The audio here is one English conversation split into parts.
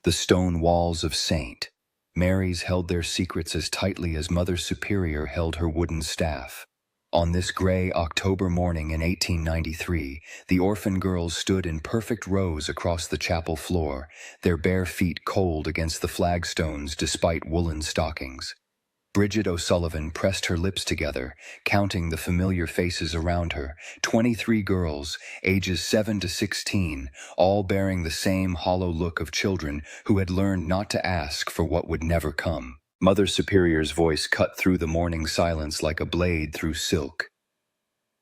The stone walls of Saint Mary's held their secrets as tightly as Mother Superior held her wooden staff. On this gray October morning in 1893, the orphan girls stood in perfect rows across the chapel floor, their bare feet cold against the flagstones despite woolen stockings. Bridget O'Sullivan pressed her lips together, counting the familiar faces around her, 23 girls, ages 7 to 16, all bearing the same hollow look of children who had learned not to ask for what would never come. Mother Superior's voice cut through the morning silence like a blade through silk.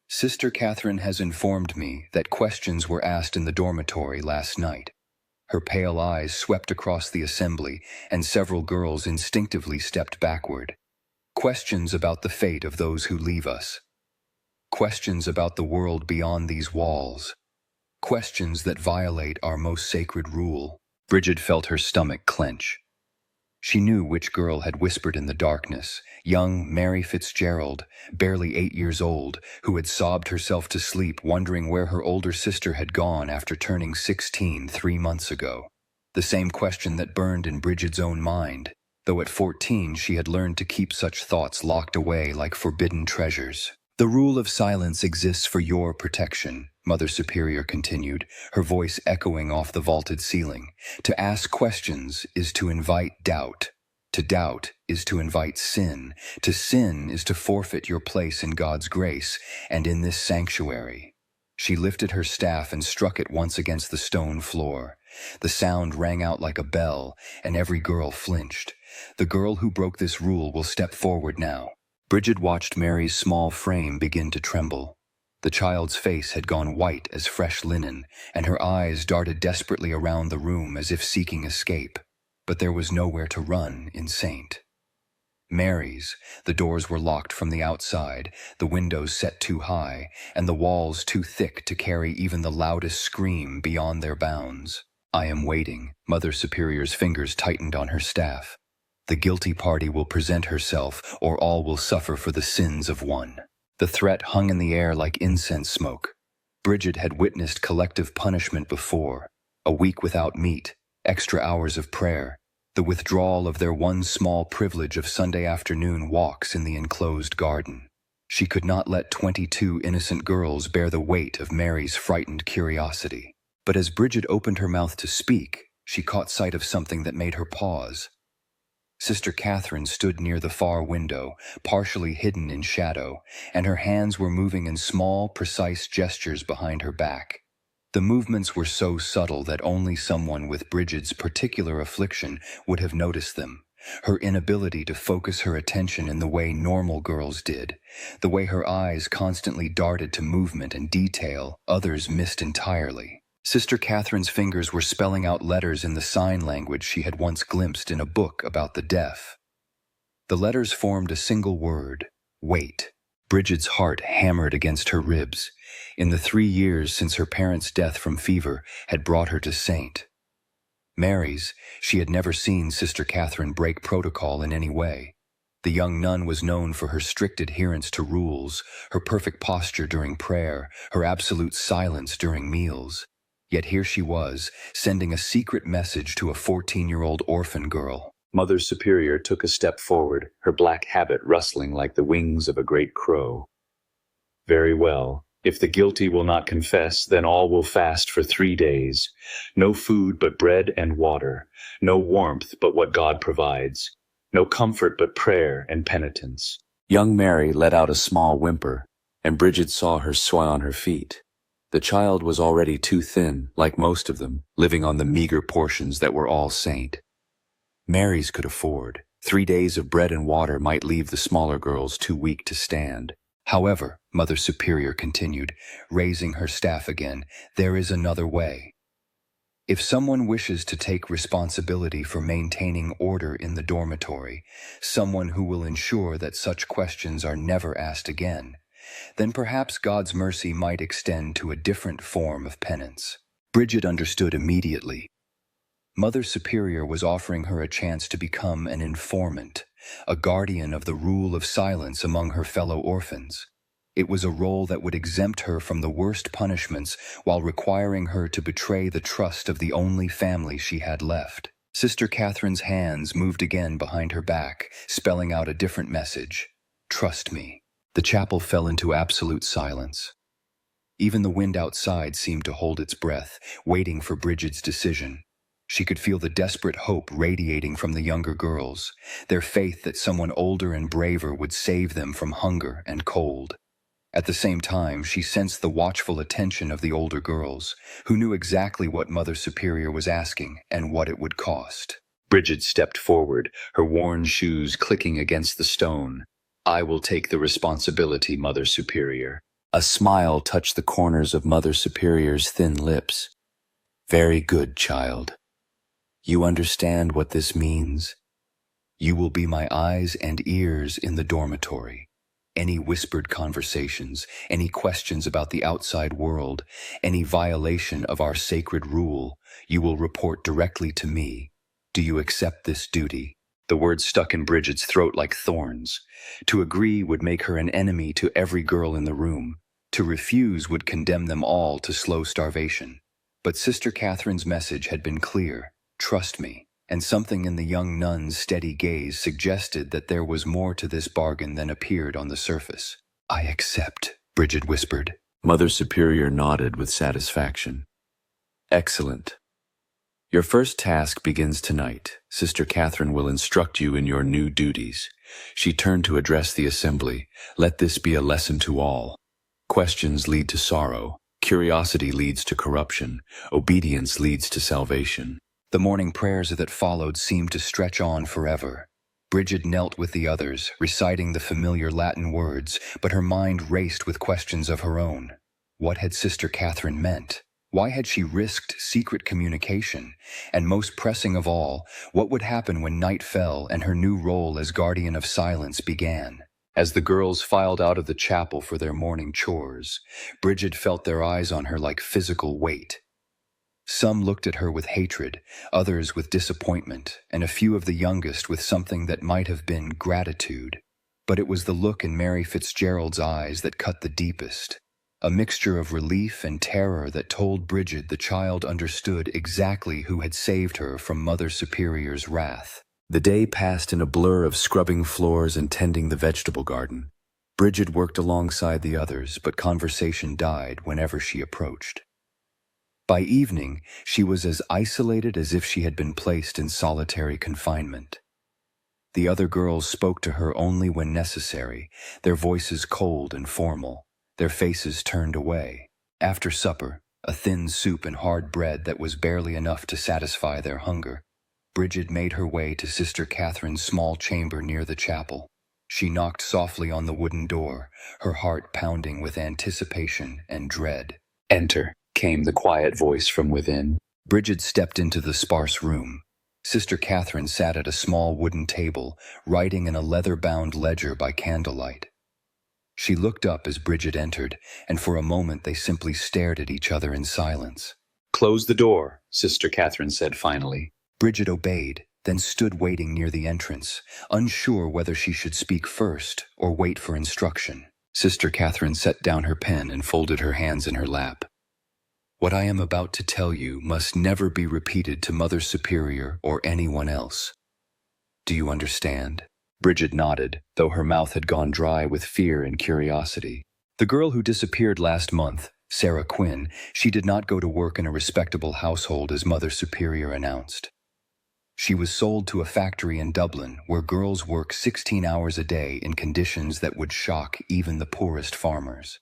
Sister Catherine has informed me that questions were asked in the dormitory last night. Her pale eyes swept across the assembly, and several girls instinctively stepped backward. Questions about the fate of those who leave us. Questions about the world beyond these walls. Questions that violate our most sacred rule. Bridget felt her stomach clench. She knew which girl had whispered in the darkness, young Mary Fitzgerald, barely 8 years old, who had sobbed herself to sleep wondering where her older sister had gone after turning 16 3 months ago. The same question that burned in Bridget's own mind, though at 14 she had learned to keep such thoughts locked away like forbidden treasures. The rule of silence exists for your protection, Mother Superior continued, her voice echoing off the vaulted ceiling. To ask questions is to invite doubt. To doubt is to invite sin. To sin is to forfeit your place in God's grace and in this sanctuary. She lifted her staff and struck it once against the stone floor. The sound rang out like a bell, and every girl flinched. The girl who broke this rule will step forward now. Bridget watched Mary's small frame begin to tremble. The child's face had gone white as fresh linen, and her eyes darted desperately around the room as if seeking escape. But there was nowhere to run in Saint Mary's. The doors were locked from the outside, the windows set too high, and the walls too thick to carry even the loudest scream beyond their bounds. I am waiting. Mother Superior's fingers tightened on her staff. The guilty party will present herself, or all will suffer for the sins of one. The threat hung in the air like incense smoke. Bridget had witnessed collective punishment before, a week without meat, extra hours of prayer, the withdrawal of their one small privilege of Sunday afternoon walks in the enclosed garden. She could not let 22 innocent girls bear the weight of Mary's frightened curiosity. But as Bridget opened her mouth to speak, she caught sight of something that made her pause. Sister Catherine stood near the far window, partially hidden in shadow, and her hands were moving in small, precise gestures behind her back. The movements were so subtle that only someone with Bridget's particular affliction would have noticed them. Her inability to focus her attention in the way normal girls did, the way her eyes constantly darted to movement and detail others missed entirely. Sister Catherine's fingers were spelling out letters in the sign language she had once glimpsed in a book about the deaf. The letters formed a single word: wait. Bridget's heart hammered against her ribs. In the 3 years since her parents' death from fever had brought her to Saint Mary's, she had never seen Sister Catherine break protocol in any way. The young nun was known for her strict adherence to rules, her perfect posture during prayer, her absolute silence during meals. Yet here she was, sending a secret message to a 14-year-old orphan girl. Mother Superior took a step forward, her black habit rustling like the wings of a great crow. Very well. If the guilty will not confess, then all will fast for 3 days. No food but bread and water. No warmth but what God provides. No comfort but prayer and penitence. Young Mary let out a small whimper, and Bridget saw her sway on her feet. The child was already too thin, like most of them, living on the meager portions that were all Saint Mary's could afford. 3 days of bread and water might leave the smaller girls too weak to stand. However, Mother Superior continued, raising her staff again, there is another way. If someone wishes to take responsibility for maintaining order in the dormitory, someone who will ensure that such questions are never asked again, then perhaps God's mercy might extend to a different form of penance. Bridget understood immediately. Mother Superior was offering her a chance to become an informant, a guardian of the rule of silence among her fellow orphans. It was a role that would exempt her from the worst punishments while requiring her to betray the trust of the only family she had left. Sister Catherine's hands moved again behind her back, spelling out a different message. Trust me. The chapel fell into absolute silence. Even the wind outside seemed to hold its breath, waiting for Bridget's decision. She could feel the desperate hope radiating from the younger girls, their faith that someone older and braver would save them from hunger and cold. At the same time, she sensed the watchful attention of the older girls, who knew exactly what Mother Superior was asking and what it would cost. Bridget stepped forward, her worn shoes clicking against the stone. I will take the responsibility, Mother Superior. A smile touched the corners of Mother Superior's thin lips. Very good, child. You understand what this means. You will be my eyes and ears in the dormitory. Any whispered conversations, any questions about the outside world, any violation of our sacred rule, you will report directly to me. Do you accept this duty? The words stuck in Bridget's throat like thorns. To agree would make her an enemy to every girl in the room. To refuse would condemn them all to slow starvation. But Sister Catherine's message had been clear. Trust me. And something in the young nun's steady gaze suggested that there was more to this bargain than appeared on the surface. I accept, Bridget whispered. Mother Superior nodded with satisfaction. Excellent. Your first task begins tonight. Sister Catherine will instruct you in your new duties. She turned to address the assembly. Let this be a lesson to all. Questions lead to sorrow. Curiosity leads to corruption. Obedience leads to salvation. The morning prayers that followed seemed to stretch on forever. Bridget knelt with the others, reciting the familiar Latin words, but her mind raced with questions of her own. What had Sister Catherine meant? Why had she risked secret communication? And most pressing of all, what would happen when night fell and her new role as guardian of silence began? As the girls filed out of the chapel for their morning chores, Bridget felt their eyes on her like physical weight. Some looked at her with hatred, others with disappointment, and a few of the youngest with something that might have been gratitude. But it was the look in Mary Fitzgerald's eyes that cut the deepest, a mixture of relief and terror that told Bridget the child understood exactly who had saved her from Mother Superior's wrath. The day passed in a blur of scrubbing floors and tending the vegetable garden. Bridget worked alongside the others, but conversation died whenever she approached. By evening, she was as isolated as if she had been placed in solitary confinement. The other girls spoke to her only when necessary, their voices cold and formal, their faces turned away. After supper, a thin soup and hard bread that was barely enough to satisfy their hunger, Bridget made her way to Sister Catherine's small chamber near the chapel. She knocked softly on the wooden door, her heart pounding with anticipation and dread. Enter, came the quiet voice from within. Bridget stepped into the sparse room. Sister Catherine sat at a small wooden table, writing in a leather-bound ledger by candlelight. She looked up as Bridget entered, and for a moment they simply stared at each other in silence. Close the door, Sister Catherine said finally. Bridget obeyed, then stood waiting near the entrance, unsure whether she should speak first or wait for instruction. Sister Catherine set down her pen and folded her hands in her lap. What I am about to tell you must never be repeated to Mother Superior or anyone else. Do you understand? Bridget nodded, though her mouth had gone dry with fear and curiosity. The girl who disappeared last month, Sarah Quinn, she did not go to work in a respectable household as Mother Superior announced. She was sold to a factory in Dublin where girls work 16 hours a day in conditions that would shock even the poorest farmers.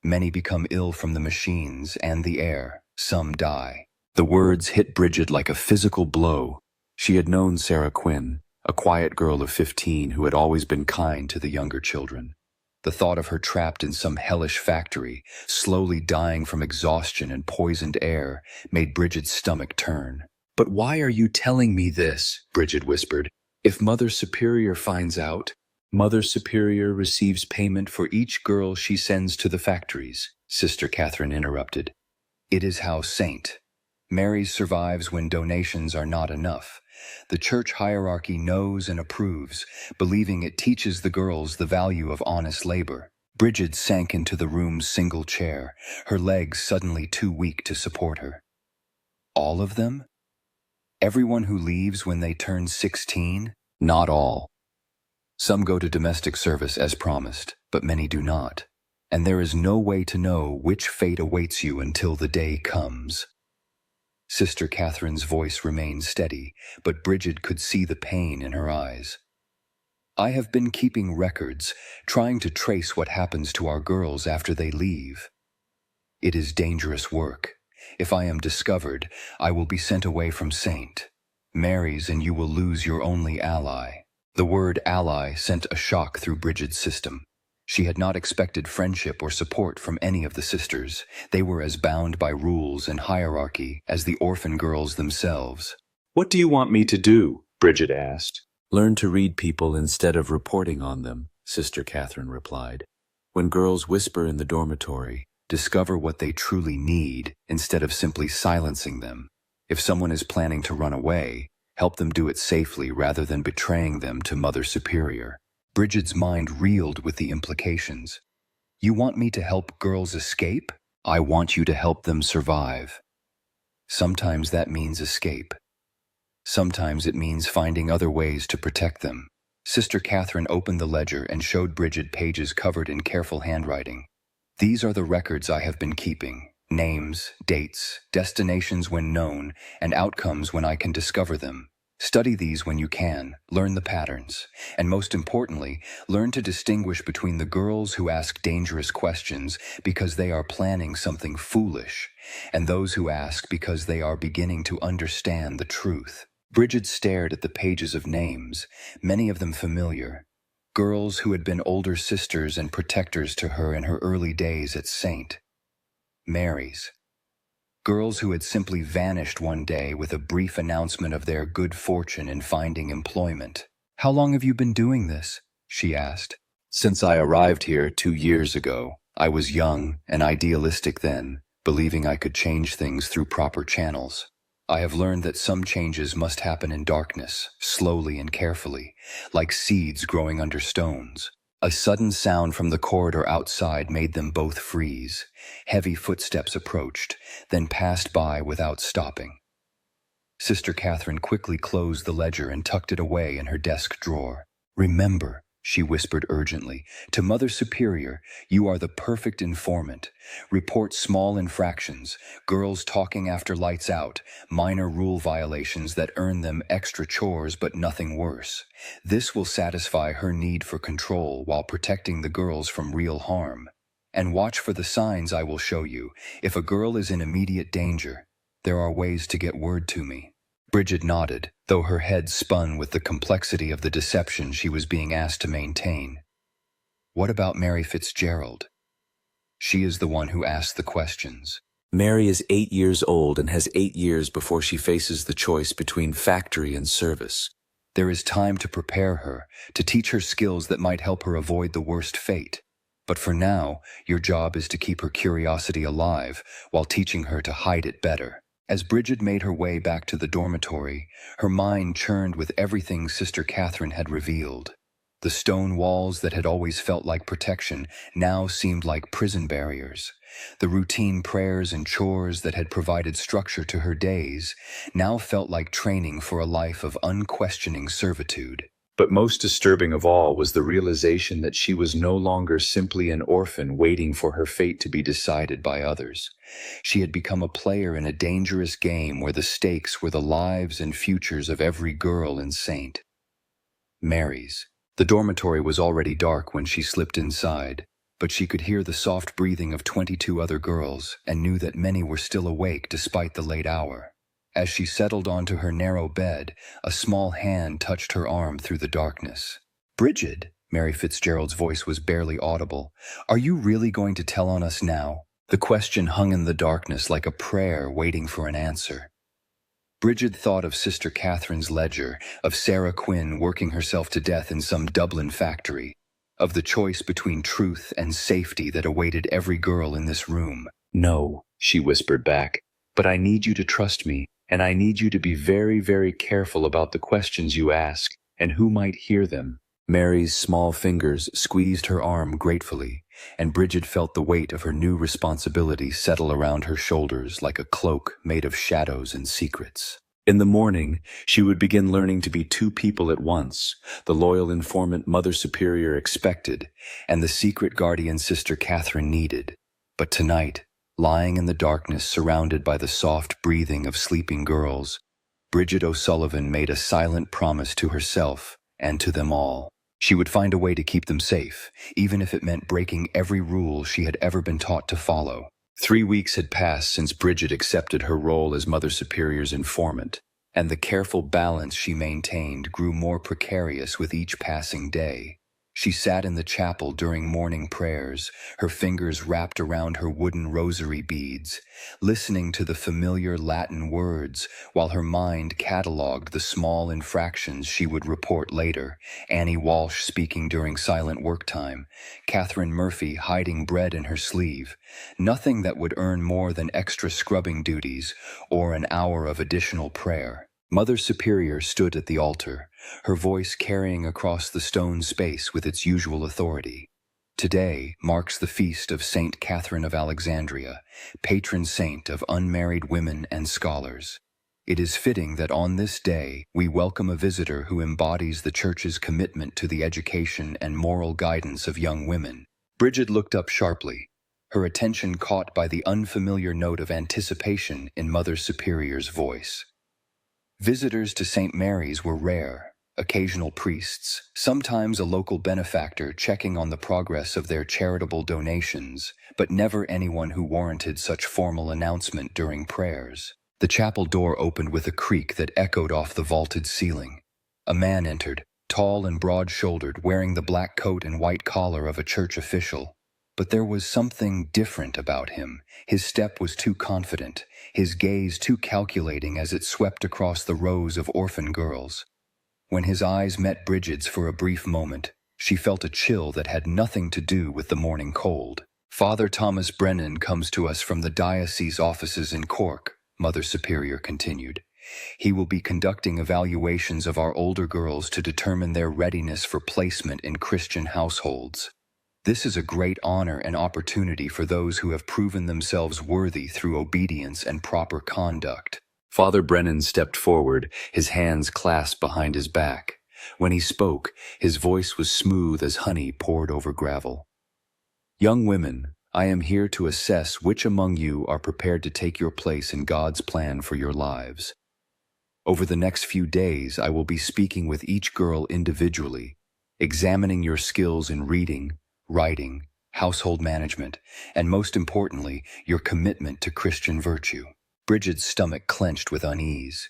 Many become ill from the machines and the air. Some die. The words hit Bridget like a physical blow. She had known Sarah Quinn, a quiet girl of 15 who had always been kind to the younger children. The thought of her trapped in some hellish factory, slowly dying from exhaustion and poisoned air, made Bridget's stomach turn. But why are you telling me this? Bridget whispered. If Mother Superior finds out, Mother Superior receives payment for each girl she sends to the factories, Sister Catherine interrupted. It is how Saint Mary survives when donations are not enough. The church hierarchy knows and approves, believing it teaches the girls the value of honest labor. Bridget sank into the room's single chair, her legs suddenly too weak to support her. All of them? Everyone who leaves when they turn 16? Not all. Some go to domestic service as promised, but many do not. And there is no way to know which fate awaits you until the day comes. Sister Catherine's voice remained steady, but Bridget could see the pain in her eyes. I have been keeping records, trying to trace what happens to our girls after they leave. It is dangerous work. If I am discovered, I will be sent away from St. Mary's and you will lose your only ally. The word ally sent a shock through Bridget's system. She had not expected friendship or support from any of the sisters. They were as bound by rules and hierarchy as the orphan girls themselves. "What do you want me to do?" Bridget asked. "Learn to read people instead of reporting on them," Sister Catherine replied. "When girls whisper in the dormitory, discover what they truly need instead of simply silencing them. If someone is planning to run away, help them do it safely rather than betraying them to Mother Superior." Bridget's mind reeled with the implications. You want me to help girls escape? I want you to help them survive. Sometimes that means escape. Sometimes it means finding other ways to protect them. Sister Catherine opened the ledger and showed Bridget pages covered in careful handwriting. These are the records I have been keeping. Names, dates, destinations when known, and outcomes when I can discover them. Study these when you can, learn the patterns, and most importantly, learn to distinguish between the girls who ask dangerous questions because they are planning something foolish, and those who ask because they are beginning to understand the truth. Bridget stared at the pages of names, many of them familiar. Girls who had been older sisters and protectors to her in her early days at St. Mary's. Girls who had simply vanished one day with a brief announcement of their good fortune in finding employment. How long have you been doing this? She asked. Since I arrived here 2 years ago. I was young and idealistic then, believing I could change things through proper channels. I have learned that some changes must happen in darkness, slowly and carefully, like seeds growing under stones. A sudden sound from the corridor outside made them both freeze. Heavy footsteps approached, then passed by without stopping. Sister Catherine quickly closed the ledger and tucked it away in her desk drawer. Remember, she whispered urgently, to Mother Superior, you are the perfect informant. Report small infractions, girls talking after lights out, minor rule violations that earn them extra chores but nothing worse. This will satisfy her need for control while protecting the girls from real harm. And watch for the signs I will show you. If a girl is in immediate danger, there are ways to get word to me. Bridget nodded, though her head spun with the complexity of the deception she was being asked to maintain. What about Mary Fitzgerald? She is the one who asked the questions. Mary is 8 years old and has 8 years before she faces the choice between factory and service. There is time to prepare her, to teach her skills that might help her avoid the worst fate. But for now, your job is to keep her curiosity alive while teaching her to hide it better. As Bridget made her way back to the dormitory, her mind churned with everything Sister Catherine had revealed. The stone walls that had always felt like protection now seemed like prison barriers. The routine prayers and chores that had provided structure to her days now felt like training for a life of unquestioning servitude. But most disturbing of all was the realization that she was no longer simply an orphan waiting for her fate to be decided by others. She had become a player in a dangerous game where the stakes were the lives and futures of every girl in St. Mary's. The dormitory was already dark when she slipped inside, but she could hear the soft breathing of 22 other girls and knew that many were still awake despite the late hour. As she settled onto her narrow bed, a small hand touched her arm through the darkness. Bridget, Mary Fitzgerald's voice was barely audible. Are you really going to tell on us now? The question hung in the darkness like a prayer waiting for an answer. Bridget thought of Sister Catherine's ledger, of Sarah Quinn working herself to death in some Dublin factory, of the choice between truth and safety that awaited every girl in this room. "No," she whispered back, "but I need you to trust me. And I need you to be very, very careful about the questions you ask and who might hear them." Mary's small fingers squeezed her arm gratefully, and Bridget felt the weight of her new responsibility settle around her shoulders like a cloak made of shadows and secrets. In the morning, she would begin learning to be two people at once, the loyal informant Mother Superior expected, and the secret guardian Sister Catherine needed. But tonight, lying in the darkness surrounded by the soft breathing of sleeping girls, Bridget O'Sullivan made a silent promise to herself and to them all. She would find a way to keep them safe, even if it meant breaking every rule she had ever been taught to follow. 3 weeks had passed since Bridget accepted her role as Mother Superior's informant, and the careful balance she maintained grew more precarious with each passing day. She sat in the chapel during morning prayers, her fingers wrapped around her wooden rosary beads, listening to the familiar Latin words while her mind catalogued the small infractions she would report later. Annie Walsh speaking during silent work time, Catherine Murphy hiding bread in her sleeve. Nothing that would earn more than extra scrubbing duties or an hour of additional prayer. Mother Superior stood at the altar, her voice carrying across the stone space with its usual authority. Today marks the feast of Saint Catherine of Alexandria, patron saint of unmarried women and scholars. It is fitting that on this day we welcome a visitor who embodies the Church's commitment to the education and moral guidance of young women. Bridget looked up sharply, her attention caught by the unfamiliar note of anticipation in Mother Superior's voice. Visitors to St. Mary's were rare, occasional priests, sometimes a local benefactor checking on the progress of their charitable donations, but never anyone who warranted such formal announcement during prayers. The chapel door opened with a creak that echoed off the vaulted ceiling. A man entered, tall and broad-shouldered, wearing the black coat and white collar of a church official. But there was something different about him. His step was too confident, his gaze too calculating as it swept across the rows of orphan girls. When his eyes met Bridget's for a brief moment, she felt a chill that had nothing to do with the morning cold. Father Thomas Brennan comes to us from the diocese offices in Cork, Mother Superior continued. He will be conducting evaluations of our older girls to determine their readiness for placement in Christian households. This is a great honor and opportunity for those who have proven themselves worthy through obedience and proper conduct. Father Brennan stepped forward, his hands clasped behind his back. When he spoke, his voice was smooth as honey poured over gravel. Young women, I am here to assess which among you are prepared to take your place in God's plan for your lives. Over the next few days, I will be speaking with each girl individually, examining your skills in reading, writing, household management, and most importantly, your commitment to Christian virtue. Bridget's stomach clenched with unease.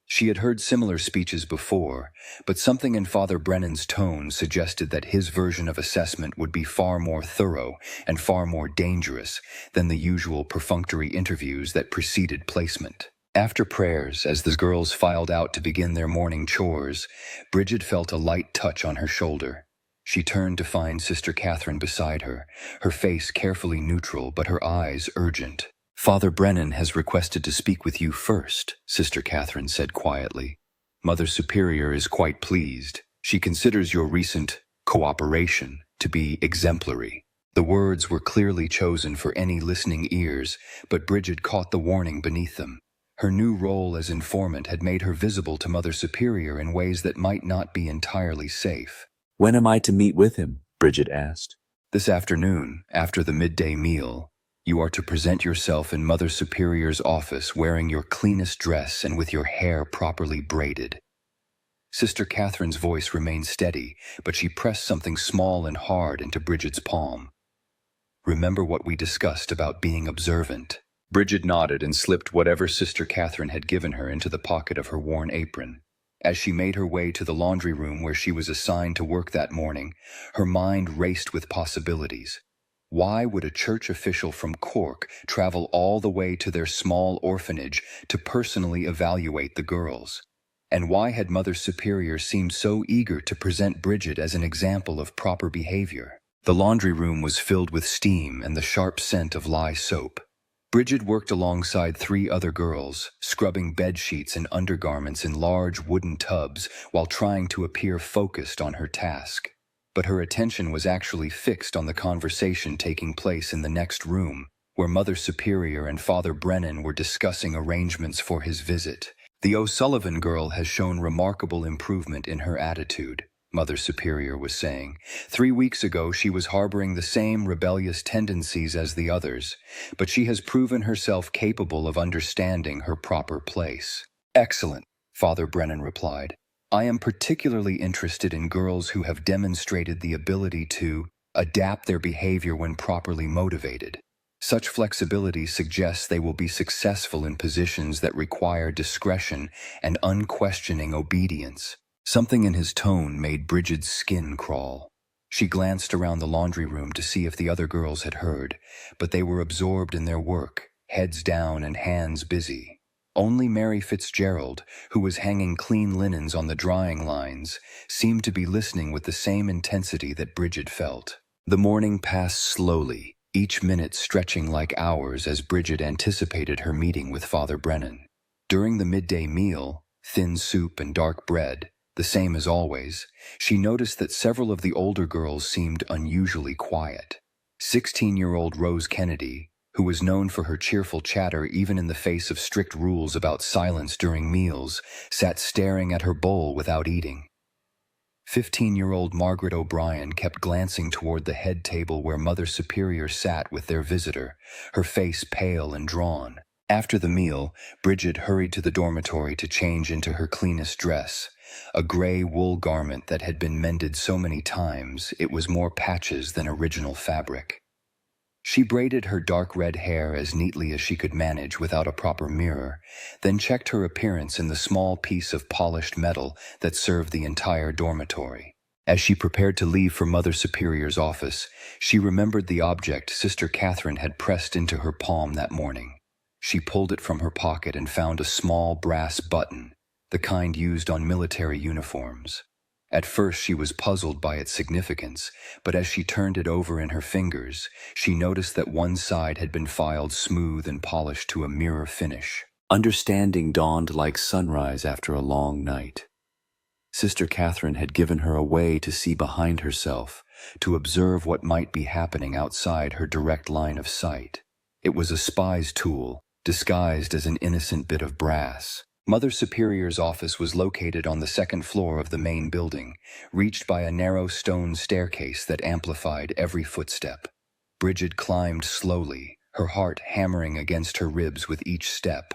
She had heard similar speeches before, but something in Father Brennan's tone suggested that his version of assessment would be far more thorough and far more dangerous than the usual perfunctory interviews that preceded placement. After prayers, as the girls filed out to begin their morning chores, Bridget felt a light touch on her shoulder. She turned to find Sister Catherine beside her, her face carefully neutral but her eyes urgent. Father Brennan has requested to speak with you first, Sister Catherine said quietly. Mother Superior is quite pleased. She considers your recent cooperation to be exemplary. The words were clearly chosen for any listening ears, but Bridget caught the warning beneath them. Her new role as informant had made her visible to Mother Superior in ways that might not be entirely safe. When am I to meet with him? Bridget asked. This afternoon, after the midday meal, you are to present yourself in Mother Superior's office wearing your cleanest dress and with your hair properly braided. Sister Catherine's voice remained steady, but she pressed something small and hard into Bridget's palm. Remember what we discussed about being observant. Bridget nodded and slipped whatever Sister Catherine had given her into the pocket of her worn apron. As she made her way to the laundry room where she was assigned to work that morning, her mind raced with possibilities. Why would a church official from Cork travel all the way to their small orphanage to personally evaluate the girls? And why had Mother Superior seemed so eager to present Bridget as an example of proper behavior? The laundry room was filled with steam and the sharp scent of lye soap. Bridget worked alongside 3 other girls, scrubbing bed sheets and undergarments in large wooden tubs while trying to appear focused on her task. But her attention was actually fixed on the conversation taking place in the next room, where Mother Superior and Father Brennan were discussing arrangements for his visit. The O'Sullivan girl has shown remarkable improvement in her attitude, Mother Superior was saying. 3 weeks ago, she was harboring the same rebellious tendencies as the others, but she has proven herself capable of understanding her proper place. Excellent, Father Brennan replied. I am particularly interested in girls who have demonstrated the ability to adapt their behavior when properly motivated. Such flexibility suggests they will be successful in positions that require discretion and unquestioning obedience. Something in his tone made Bridget's skin crawl. She glanced around the laundry room to see if the other girls had heard, but they were absorbed in their work, heads down and hands busy. Only Mary Fitzgerald, who was hanging clean linens on the drying lines, seemed to be listening with the same intensity that Bridget felt. The morning passed slowly, each minute stretching like hours as Bridget anticipated her meeting with Father Brennan. During the midday meal, thin soup and dark bread, the same as always, she noticed that several of the older girls seemed unusually quiet. 16-year-old Rose Kennedy, who was known for her cheerful chatter even in the face of strict rules about silence during meals, sat staring at her bowl without eating. 15-year-old Margaret O'Brien kept glancing toward the head table where Mother Superior sat with their visitor, her face pale and drawn. After the meal, Bridget hurried to the dormitory to change into her cleanest dress, a gray wool garment that had been mended so many times it was more patches than original fabric. She braided her dark red hair as neatly as she could manage without a proper mirror, then checked her appearance in the small piece of polished metal that served the entire dormitory. As she prepared to leave for Mother Superior's office, she remembered the object Sister Catherine had pressed into her palm that morning. She pulled it from her pocket and found a small brass button, the kind used on military uniforms. At first she was puzzled by its significance, but as she turned it over in her fingers, she noticed that one side had been filed smooth and polished to a mirror finish. Understanding dawned like sunrise after a long night. Sister Catherine had given her a way to see behind herself, to observe what might be happening outside her direct line of sight. It was a spy's tool, disguised as an innocent bit of brass. Mother Superior's office was located on the second floor of the main building, reached by a narrow stone staircase that amplified every footstep. Bridget climbed slowly, her heart hammering against her ribs with each step.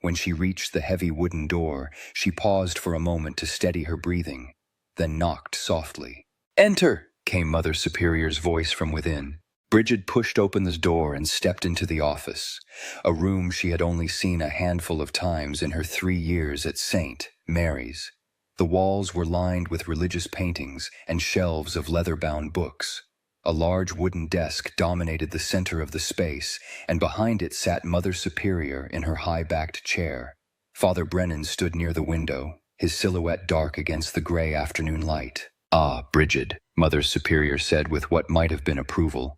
When she reached the heavy wooden door, she paused for a moment to steady her breathing, then knocked softly. "Enter!" came Mother Superior's voice from within. Bridget pushed open the door and stepped into the office, a room she had only seen a handful of times in her 3 years at St. Mary's. The walls were lined with religious paintings and shelves of leather-bound books. A large wooden desk dominated the center of the space, and behind it sat Mother Superior in her high-backed chair. Father Brennan stood near the window, his silhouette dark against the gray afternoon light. "Ah, Bridget," Mother Superior said with what might have been approval.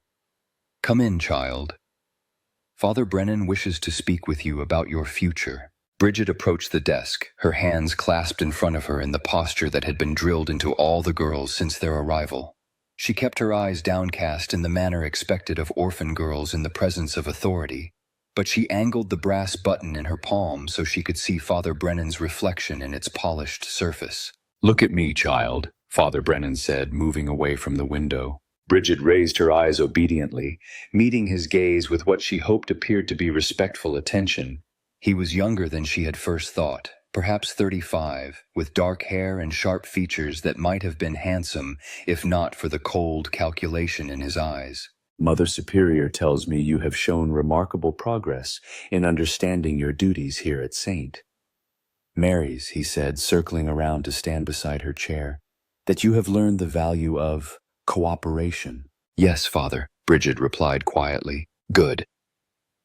"Come in, child. Father Brennan wishes to speak with you about your future." Bridget approached the desk, her hands clasped in front of her in the posture that had been drilled into all the girls since their arrival. She kept her eyes downcast in the manner expected of orphan girls in the presence of authority, but she angled the brass button in her palm so she could see Father Brennan's reflection in its polished surface. "Look at me, child," Father Brennan said, moving away from the window. Bridget raised her eyes obediently, meeting his gaze with what she hoped appeared to be respectful attention. He was younger than she had first thought, perhaps 35, with dark hair and sharp features that might have been handsome if not for the cold calculation in his eyes. "Mother Superior tells me you have shown remarkable progress in understanding your duties here at St. Mary's," he said, circling around to stand beside her chair, "that you have learned the value of cooperation." "Yes, Father," Bridget replied quietly. "Good.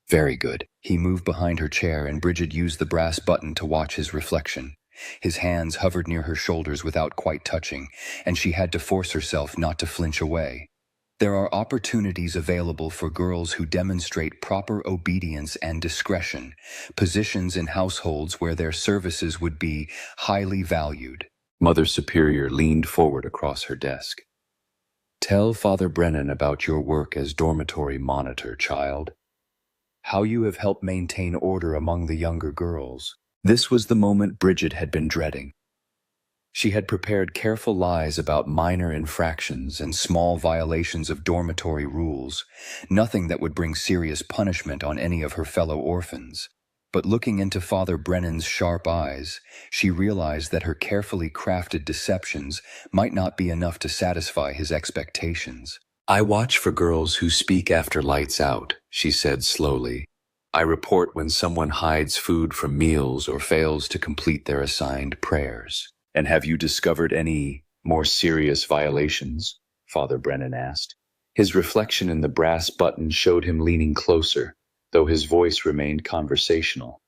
Very good." He moved behind her chair and Bridget used the brass button to watch his reflection. His hands hovered near her shoulders without quite touching, and she had to force herself not to flinch away. There are opportunities available for girls who demonstrate proper obedience and discretion, positions in households where their services would be highly valued. Mother Superior leaned forward across her desk. "Tell Father Brennan about your work as dormitory monitor, child. How you have helped maintain order among the younger girls. This was the moment Bridget had been dreading. She had prepared careful lies about minor infractions and small violations of dormitory rules, nothing that would bring serious punishment on any of her fellow orphans. But looking into Father Brennan's sharp eyes, she realized that her carefully crafted deceptions might not be enough to satisfy his expectations. "I watch for girls who speak after lights out," she said slowly. "I report when someone hides food from meals or fails to complete their assigned prayers." "And have you discovered any more serious violations?" Father Brennan asked. His reflection in the brass button showed him leaning closer, though his voice remained conversational.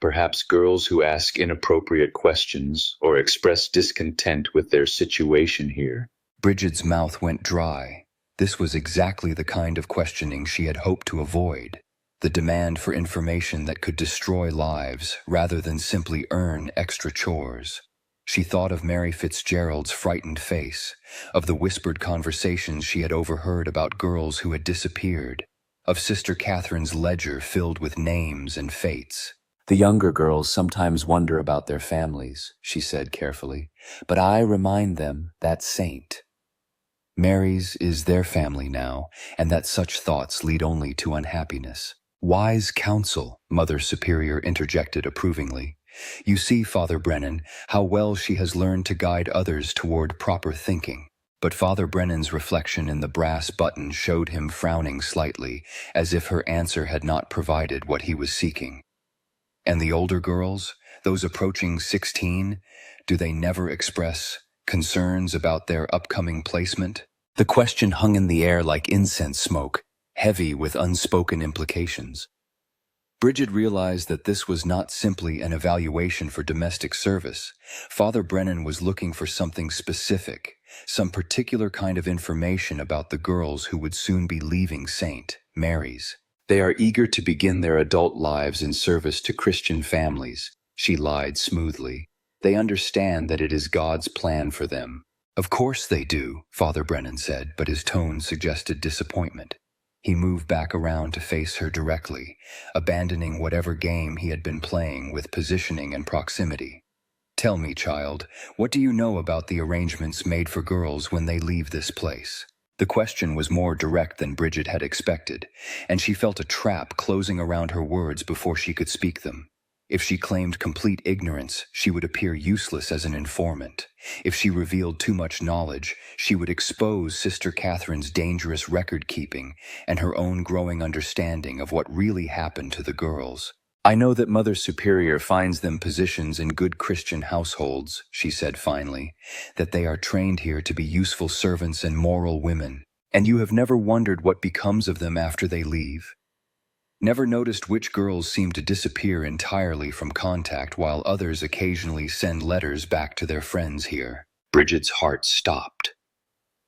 "Perhaps girls who ask inappropriate questions or express discontent with their situation here." Bridget's mouth went dry. This was exactly the kind of questioning she had hoped to avoid. The demand for information that could destroy lives rather than simply earn extra chores. She thought of Mary Fitzgerald's frightened face, of the whispered conversations she had overheard about girls who had disappeared, of Sister Catherine's ledger filled with names and fates. "The younger girls sometimes wonder about their families," she said carefully, "but I remind them that saint. Mary's is their family now, and that such thoughts lead only to unhappiness." "Wise counsel," Mother Superior interjected approvingly. "You see, Father Brennan, how well she has learned to guide others toward proper thinking." But Father Brennan's reflection in the brass button showed him frowning slightly, as if her answer had not provided what he was seeking. "And the older girls, those approaching 16, do they never express concerns about their upcoming placement?" The question hung in the air like incense smoke, heavy with unspoken implications. Bridget realized that this was not simply an evaluation for domestic service. Father Brennan was looking for something specific, some particular kind of information about the girls who would soon be leaving St. Mary's. "They are eager to begin their adult lives in service to Christian families," she lied smoothly. "They understand that it is God's plan for them." "Of course they do," Father Brennan said, but his tone suggested disappointment. He moved back around to face her directly, abandoning whatever game he had been playing with positioning and proximity. "Tell me, child, what do you know about the arrangements made for girls when they leave this place?" The question was more direct than Bridget had expected, and she felt a trap closing around her words before she could speak them. If she claimed complete ignorance, she would appear useless as an informant. If she revealed too much knowledge, she would expose Sister Catherine's dangerous record-keeping and her own growing understanding of what really happened to the girls. "I know that Mother Superior finds them positions in good Christian households," she said finally, "that they are trained here to be useful servants and moral women. And you have never wondered what becomes of them after they leave? Never noticed which girls seem to disappear entirely from contact while others occasionally send letters back to their friends here?" Bridget's heart stopped.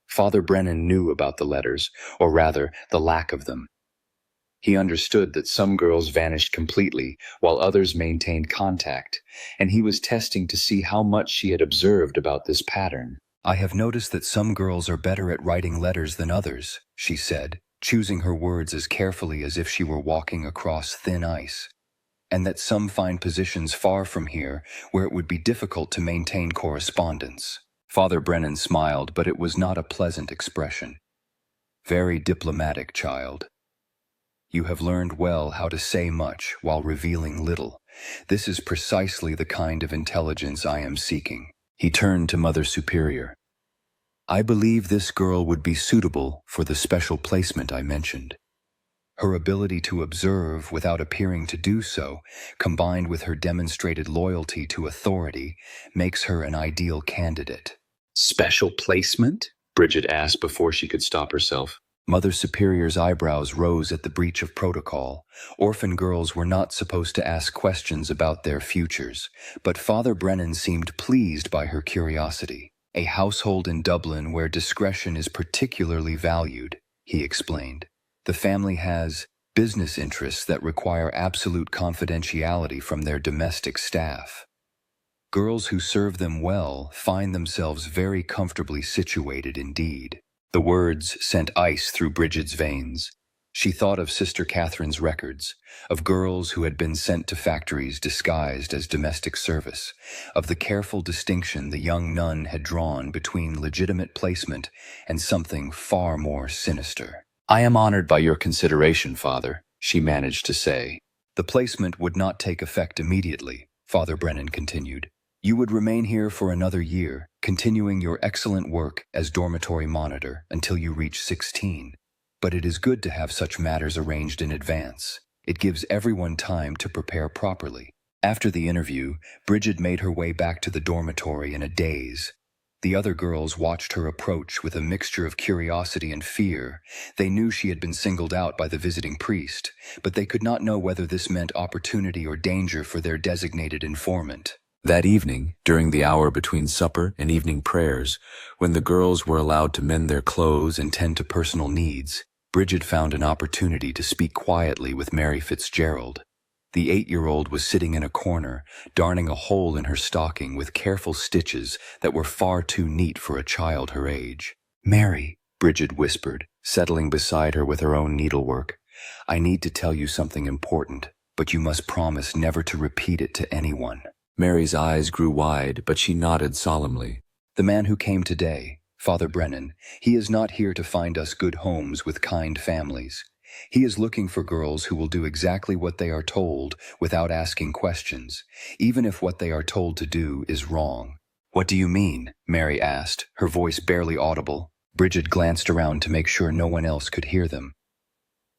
Father Brennan knew about the letters, or rather, the lack of them. He understood that some girls vanished completely, while others maintained contact, and he was testing to see how much she had observed about this pattern. "I have noticed that some girls are better at writing letters than others," she said, choosing her words as carefully as if she were walking across thin ice, "and that some find positions far from here where it would be difficult to maintain correspondence." Father Brennan smiled, but it was not a pleasant expression. "Very diplomatic, child. You have learned well how to say much while revealing little. This is precisely the kind of intelligence I am seeking." He turned to Mother Superior. "I believe this girl would be suitable for the special placement I mentioned. Her ability to observe without appearing to do so, combined with her demonstrated loyalty to authority, makes her an ideal candidate." "Special placement?" Bridget asked before she could stop herself. Mother Superior's eyebrows rose at the breach of protocol. Orphan girls were not supposed to ask questions about their futures, but Father Brennan seemed pleased by her curiosity. "A household in Dublin where discretion is particularly valued," he explained. "The family has business interests that require absolute confidentiality from their domestic staff. Girls who serve them well find themselves very comfortably situated indeed." The words sent ice through Bridget's veins. She thought of Sister Catherine's records, of girls who had been sent to factories disguised as domestic service, of the careful distinction the young nun had drawn between legitimate placement and something far more sinister. "I am honored by your consideration, Father," she managed to say. "The placement would not take effect immediately," Father Brennan continued. "You would remain here for another year, continuing your excellent work as dormitory monitor until you reach 16. But it is good to have such matters arranged in advance. It gives everyone time to prepare properly." After the interview, Bridget made her way back to the dormitory in a daze. The other girls watched her approach with a mixture of curiosity and fear. They knew she had been singled out by the visiting priest, but they could not know whether this meant opportunity or danger for their designated informant. That evening, during the hour between supper and evening prayers, when the girls were allowed to mend their clothes and tend to personal needs, Bridget found an opportunity to speak quietly with Mary Fitzgerald. The 8-year-old was sitting in a corner, darning a hole in her stocking with careful stitches that were far too neat for a child her age. "Mary," Bridget whispered, settling beside her with her own needlework, "I need to tell you something important, but you must promise never to repeat it to anyone." Mary's eyes grew wide, but she nodded solemnly. "The man who came today, Father Brennan, he is not here to find us good homes with kind families. He is looking for girls who will do exactly what they are told without asking questions, even if what they are told to do is wrong." "What do you mean?" Mary asked, her voice barely audible. Bridget glanced around to make sure no one else could hear them.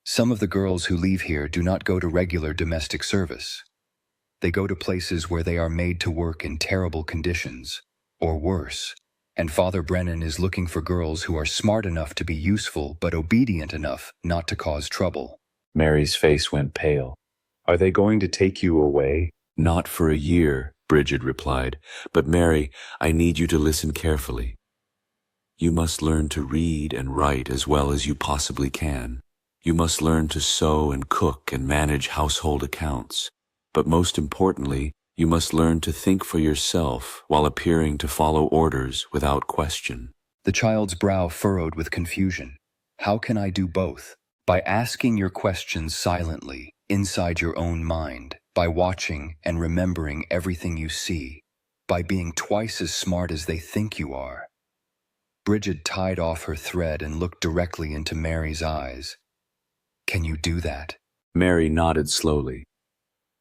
"Some of the girls who leave here do not go to regular domestic service. They go to places where they are made to work in terrible conditions, or worse. And Father Brennan is looking for girls who are smart enough to be useful but obedient enough not to cause trouble." Mary's face went pale. "Are they going to take you away?" "Not for a year," Bridget replied. "But Mary, I need you to listen carefully. You must learn to read and write as well as you possibly can. You must learn to sew and cook and manage household accounts. But most importantly, you must learn to think for yourself while appearing to follow orders without question." The child's brow furrowed with confusion. "How can I do both?" "By asking your questions silently, inside your own mind, by watching and remembering everything you see, by being twice as smart as they think you are." Bridget tied off her thread and looked directly into Mary's eyes. "Can you do that?" Mary nodded slowly.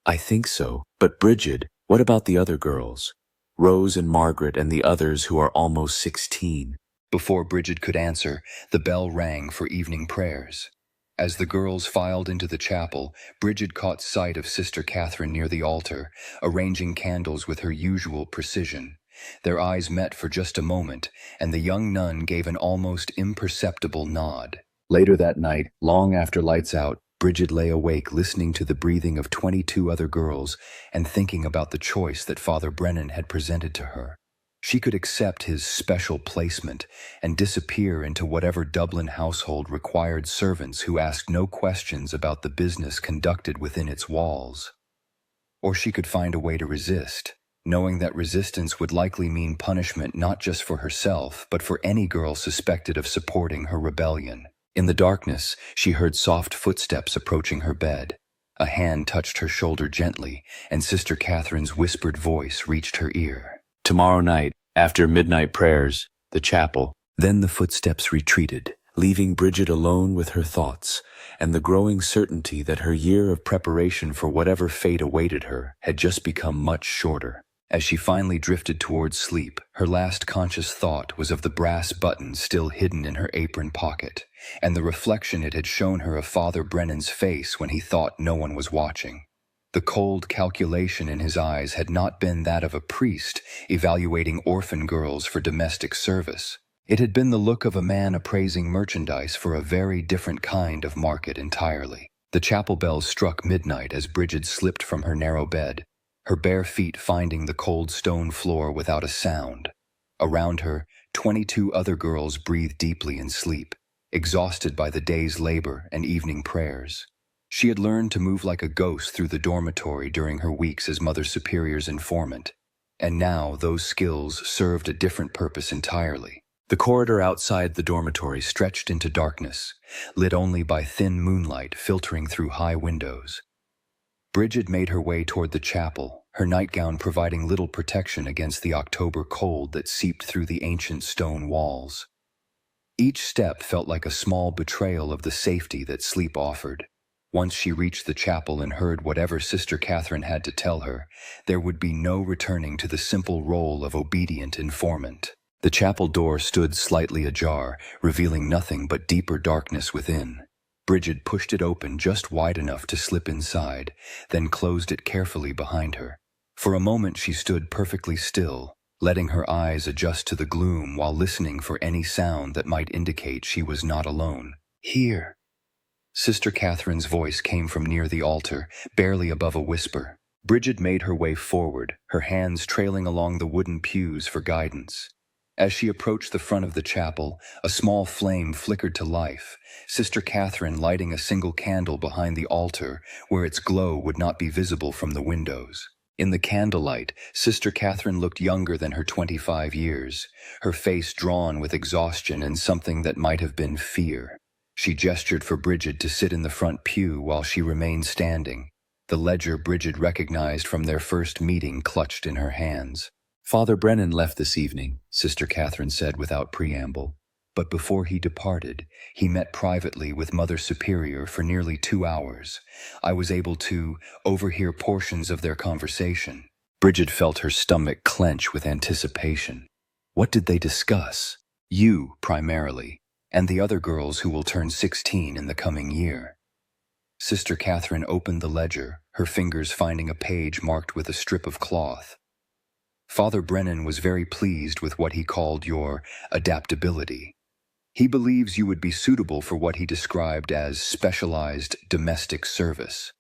"I think so. But Bridget, what about the other girls? Rose and Margaret and the others who are almost 16. Before Bridget could answer, the bell rang for evening prayers. As the girls filed into the chapel, Bridget caught sight of Sister Catherine near the altar, arranging candles with her usual precision. Their eyes met for just a moment, and the young nun gave an almost imperceptible nod. Later that night, long after lights out, Bridget lay awake listening to the breathing of 22 other girls and thinking about the choice that Father Brennan had presented to her. She could accept his special placement and disappear into whatever Dublin household required servants who asked no questions about the business conducted within its walls. Or she could find a way to resist, knowing that resistance would likely mean punishment not just for herself, but for any girl suspected of supporting her rebellion. In the darkness, she heard soft footsteps approaching her bed. A hand touched her shoulder gently, and Sister Catherine's whispered voice reached her ear. "Tomorrow night, after midnight prayers, the chapel." Then the footsteps retreated, leaving Bridget alone with her thoughts and the growing certainty that her year of preparation for whatever fate awaited her had just become much shorter. As she finally drifted towards sleep, her last conscious thought was of the brass button still hidden in her apron pocket, and the reflection it had shown her of Father Brennan's face when he thought no one was watching. The cold calculation in his eyes had not been that of a priest evaluating orphan girls for domestic service. It had been the look of a man appraising merchandise for a very different kind of market entirely. The chapel bells struck midnight as Bridget slipped from her narrow bed, her bare feet finding the cold stone floor without a sound. Around her, 22 other girls breathed deeply in sleep, exhausted by the day's labor and evening prayers. She had learned to move like a ghost through the dormitory during her weeks as Mother Superior's informant, and now those skills served a different purpose entirely. The corridor outside the dormitory stretched into darkness, lit only by thin moonlight filtering through high windows. Bridget made her way toward the chapel, her nightgown providing little protection against the October cold that seeped through the ancient stone walls. Each step felt like a small betrayal of the safety that sleep offered. Once she reached the chapel and heard whatever Sister Catherine had to tell her, there would be no returning to the simple role of obedient informant. The chapel door stood slightly ajar, revealing nothing but deeper darkness within. Bridget pushed it open just wide enough to slip inside, then closed it carefully behind her. For a moment she stood perfectly still, letting her eyes adjust to the gloom while listening for any sound that might indicate she was not alone. "Here." Sister Catherine's voice came from near the altar, barely above a whisper. Bridget made her way forward, her hands trailing along the wooden pews for guidance. As she approached the front of the chapel, a small flame flickered to life, Sister Catherine lighting a single candle behind the altar where its glow would not be visible from the windows. In the candlelight, Sister Catherine looked younger than her 25 years, her face drawn with exhaustion and something that might have been fear. She gestured for Bridget to sit in the front pew while she remained standing, the ledger Bridget recognized from their first meeting clutched in her hands. "Father Brennan left this evening," Sister Catherine said without preamble. But before he departed, he met privately with Mother Superior for nearly 2 hours. I was able to overhear portions of their conversation. Bridget felt her stomach clench with anticipation. What did they discuss? You, primarily, and the other girls who will turn 16 in the coming year. Sister Catherine opened the ledger, her fingers finding a page marked with a strip of cloth. Father Brennan was very pleased with what he called your adaptability. He believes you would be suitable for what he described as specialized domestic service.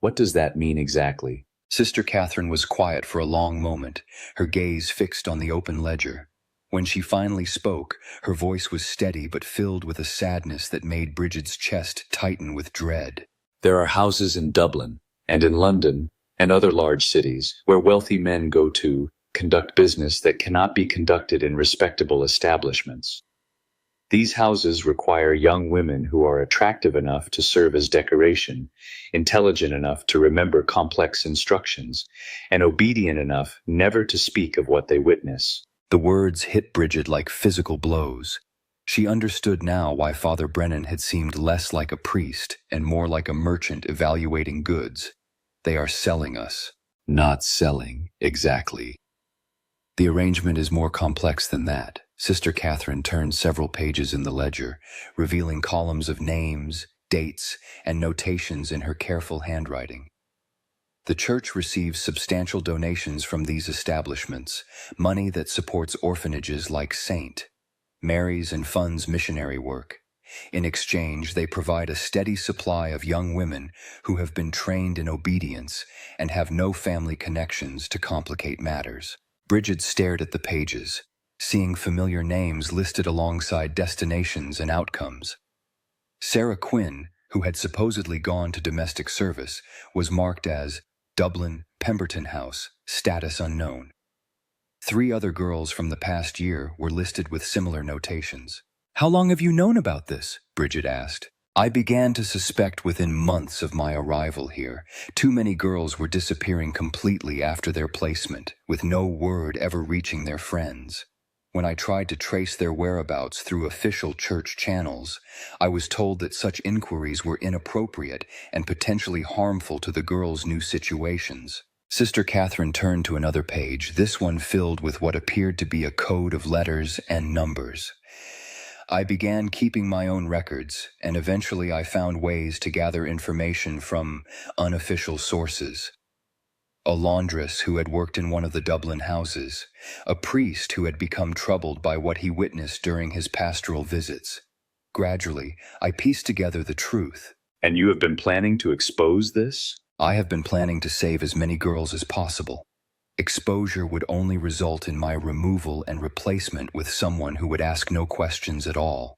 What does that mean exactly? Sister Catherine was quiet for a long moment, her gaze fixed on the open ledger. When she finally spoke, her voice was steady but filled with a sadness that made Bridget's chest tighten with dread. There are houses in Dublin and in London and other large cities where wealthy men go to conduct business that cannot be conducted in respectable establishments. These houses require young women who are attractive enough to serve as decoration, intelligent enough to remember complex instructions, and obedient enough never to speak of what they witness. The words hit Bridget like physical blows. She understood now why Father Brennan had seemed less like a priest and more like a merchant evaluating goods. They are selling us. Not selling, exactly. The arrangement is more complex than that. Sister Catherine turned several pages in the ledger, revealing columns of names, dates, and notations in her careful handwriting. The church receives substantial donations from these establishments, money that supports orphanages like St. Mary's and funds missionary work. In exchange, they provide a steady supply of young women who have been trained in obedience and have no family connections to complicate matters. Bridget stared at the pages, seeing familiar names listed alongside destinations and outcomes. Sarah Quinn, who had supposedly gone to domestic service, was marked as Dublin, Pemberton House, status unknown. 3 other girls from the past year were listed with similar notations. "How long have you known about this?" Bridget asked. "I began to suspect within months of my arrival here. Too many girls were disappearing completely after their placement, with no word ever reaching their friends. When I tried to trace their whereabouts through official church channels, I was told that such inquiries were inappropriate and potentially harmful to the girls' new situations." Sister Catherine turned to another page, this one filled with what appeared to be a code of letters and numbers. "I began keeping my own records, and eventually I found ways to gather information from unofficial sources. A laundress who had worked in one of the Dublin houses, a priest who had become troubled by what he witnessed during his pastoral visits. Gradually, I pieced together the truth." And you have been planning to expose this? "I have been planning to save as many girls as possible. Exposure would only result in my removal and replacement with someone who would ask no questions at all.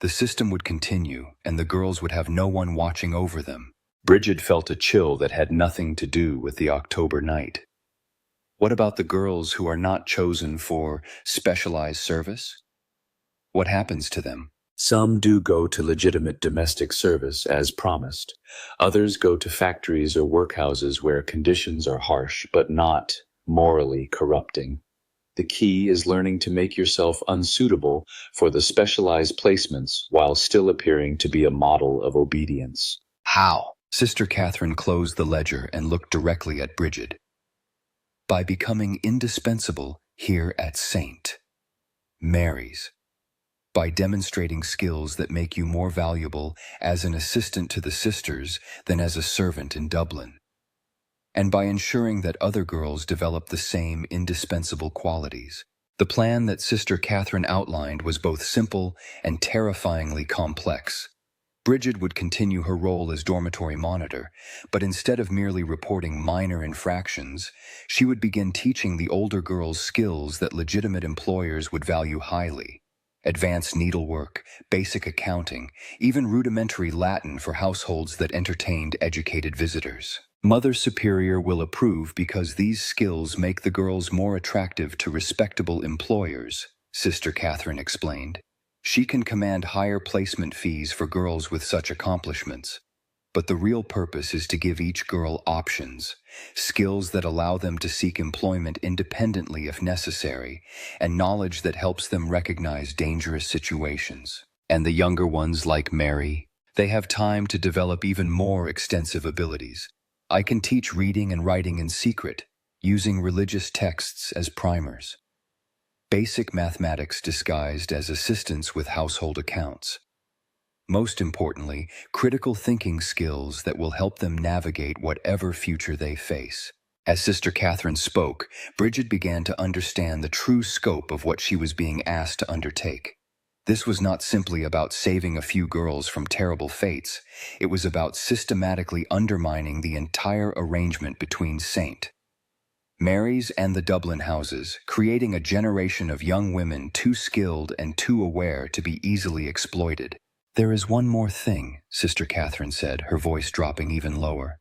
The system would continue, and the girls would have no one watching over them." Bridget felt a chill that had nothing to do with the October night. What about the girls who are not chosen for specialized service? What happens to them? Some do go to legitimate domestic service as promised. Others go to factories or workhouses where conditions are harsh but not morally corrupting. The key is learning to make yourself unsuitable for the specialized placements while still appearing to be a model of obedience. How? Sister Catherine closed the ledger and looked directly at Bridget. By becoming indispensable here at St. Mary's. By demonstrating skills that make you more valuable as an assistant to the sisters than as a servant in Dublin. And by ensuring that other girls develop the same indispensable qualities. The plan that Sister Catherine outlined was both simple and terrifyingly complex. Bridget would continue her role as dormitory monitor, but instead of merely reporting minor infractions, she would begin teaching the older girls skills that legitimate employers would value highly. Advanced needlework, basic accounting, even rudimentary Latin for households that entertained educated visitors. Mother Superior will approve because these skills make the girls more attractive to respectable employers, Sister Catherine explained. She can command higher placement fees for girls with such accomplishments. But the real purpose is to give each girl options, skills that allow them to seek employment independently if necessary, and knowledge that helps them recognize dangerous situations. And the younger ones, like Mary, they have time to develop even more extensive abilities. I can teach reading and writing in secret, using religious texts as primers. Basic mathematics disguised as assistance with household accounts. Most importantly, critical thinking skills that will help them navigate whatever future they face. As Sister Catherine spoke, Bridget began to understand the true scope of what she was being asked to undertake. This was not simply about saving a few girls from terrible fates. It was about systematically undermining the entire arrangement between St. Mary's and the Dublin houses, creating a generation of young women too skilled and too aware to be easily exploited. There is one more thing, Sister Catherine said, her voice dropping even lower.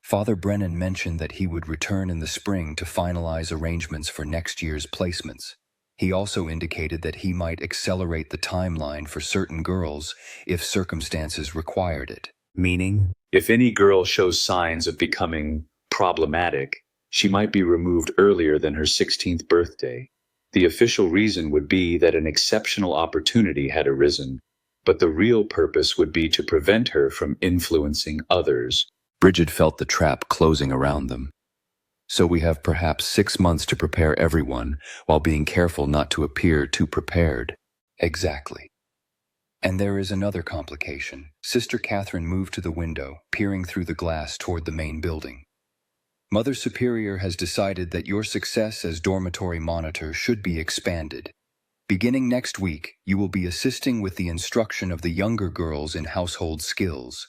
Father Brennan mentioned that he would return in the spring to finalize arrangements for next year's placements. He also indicated that he might accelerate the timeline for certain girls if circumstances required it. Meaning, if any girl shows signs of becoming problematic, she might be removed earlier than her 16th birthday. The official reason would be that an exceptional opportunity had arisen, but the real purpose would be to prevent her from influencing others. Bridget felt the trap closing around them. So we have perhaps 6 months to prepare everyone, while being careful not to appear too prepared. Exactly. And there is another complication. Sister Catherine moved to the window, peering through the glass toward the main building. Mother Superior has decided that your success as dormitory monitor should be expanded. Beginning next week, you will be assisting with the instruction of the younger girls in household skills.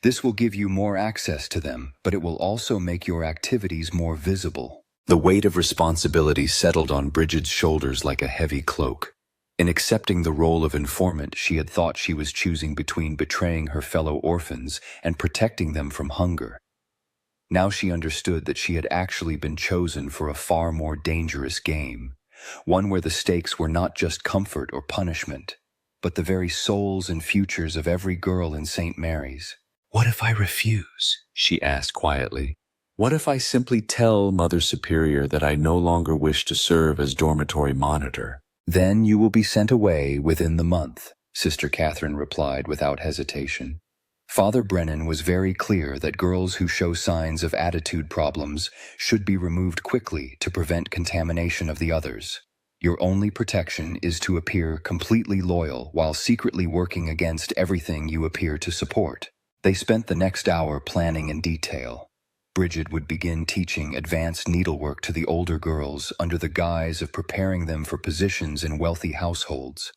This will give you more access to them, but it will also make your activities more visible. The weight of responsibility settled on Bridget's shoulders like a heavy cloak. In accepting the role of informant, she had thought she was choosing between betraying her fellow orphans and protecting them from hunger. Now she understood that she had actually been chosen for a far more dangerous game. One where the stakes were not just comfort or punishment, but the very souls and futures of every girl in St. Mary's. What if I refuse? She asked quietly. What if I simply tell Mother Superior that I no longer wish to serve as dormitory monitor? Then you will be sent away within the month, Sister Catherine replied without hesitation. Father Brennan was very clear that girls who show signs of attitude problems should be removed quickly to prevent contamination of the others. Your only protection is to appear completely loyal while secretly working against everything you appear to support. They spent the next hour planning in detail. Bridget would begin teaching advanced needlework to the older girls under the guise of preparing them for positions in wealthy households.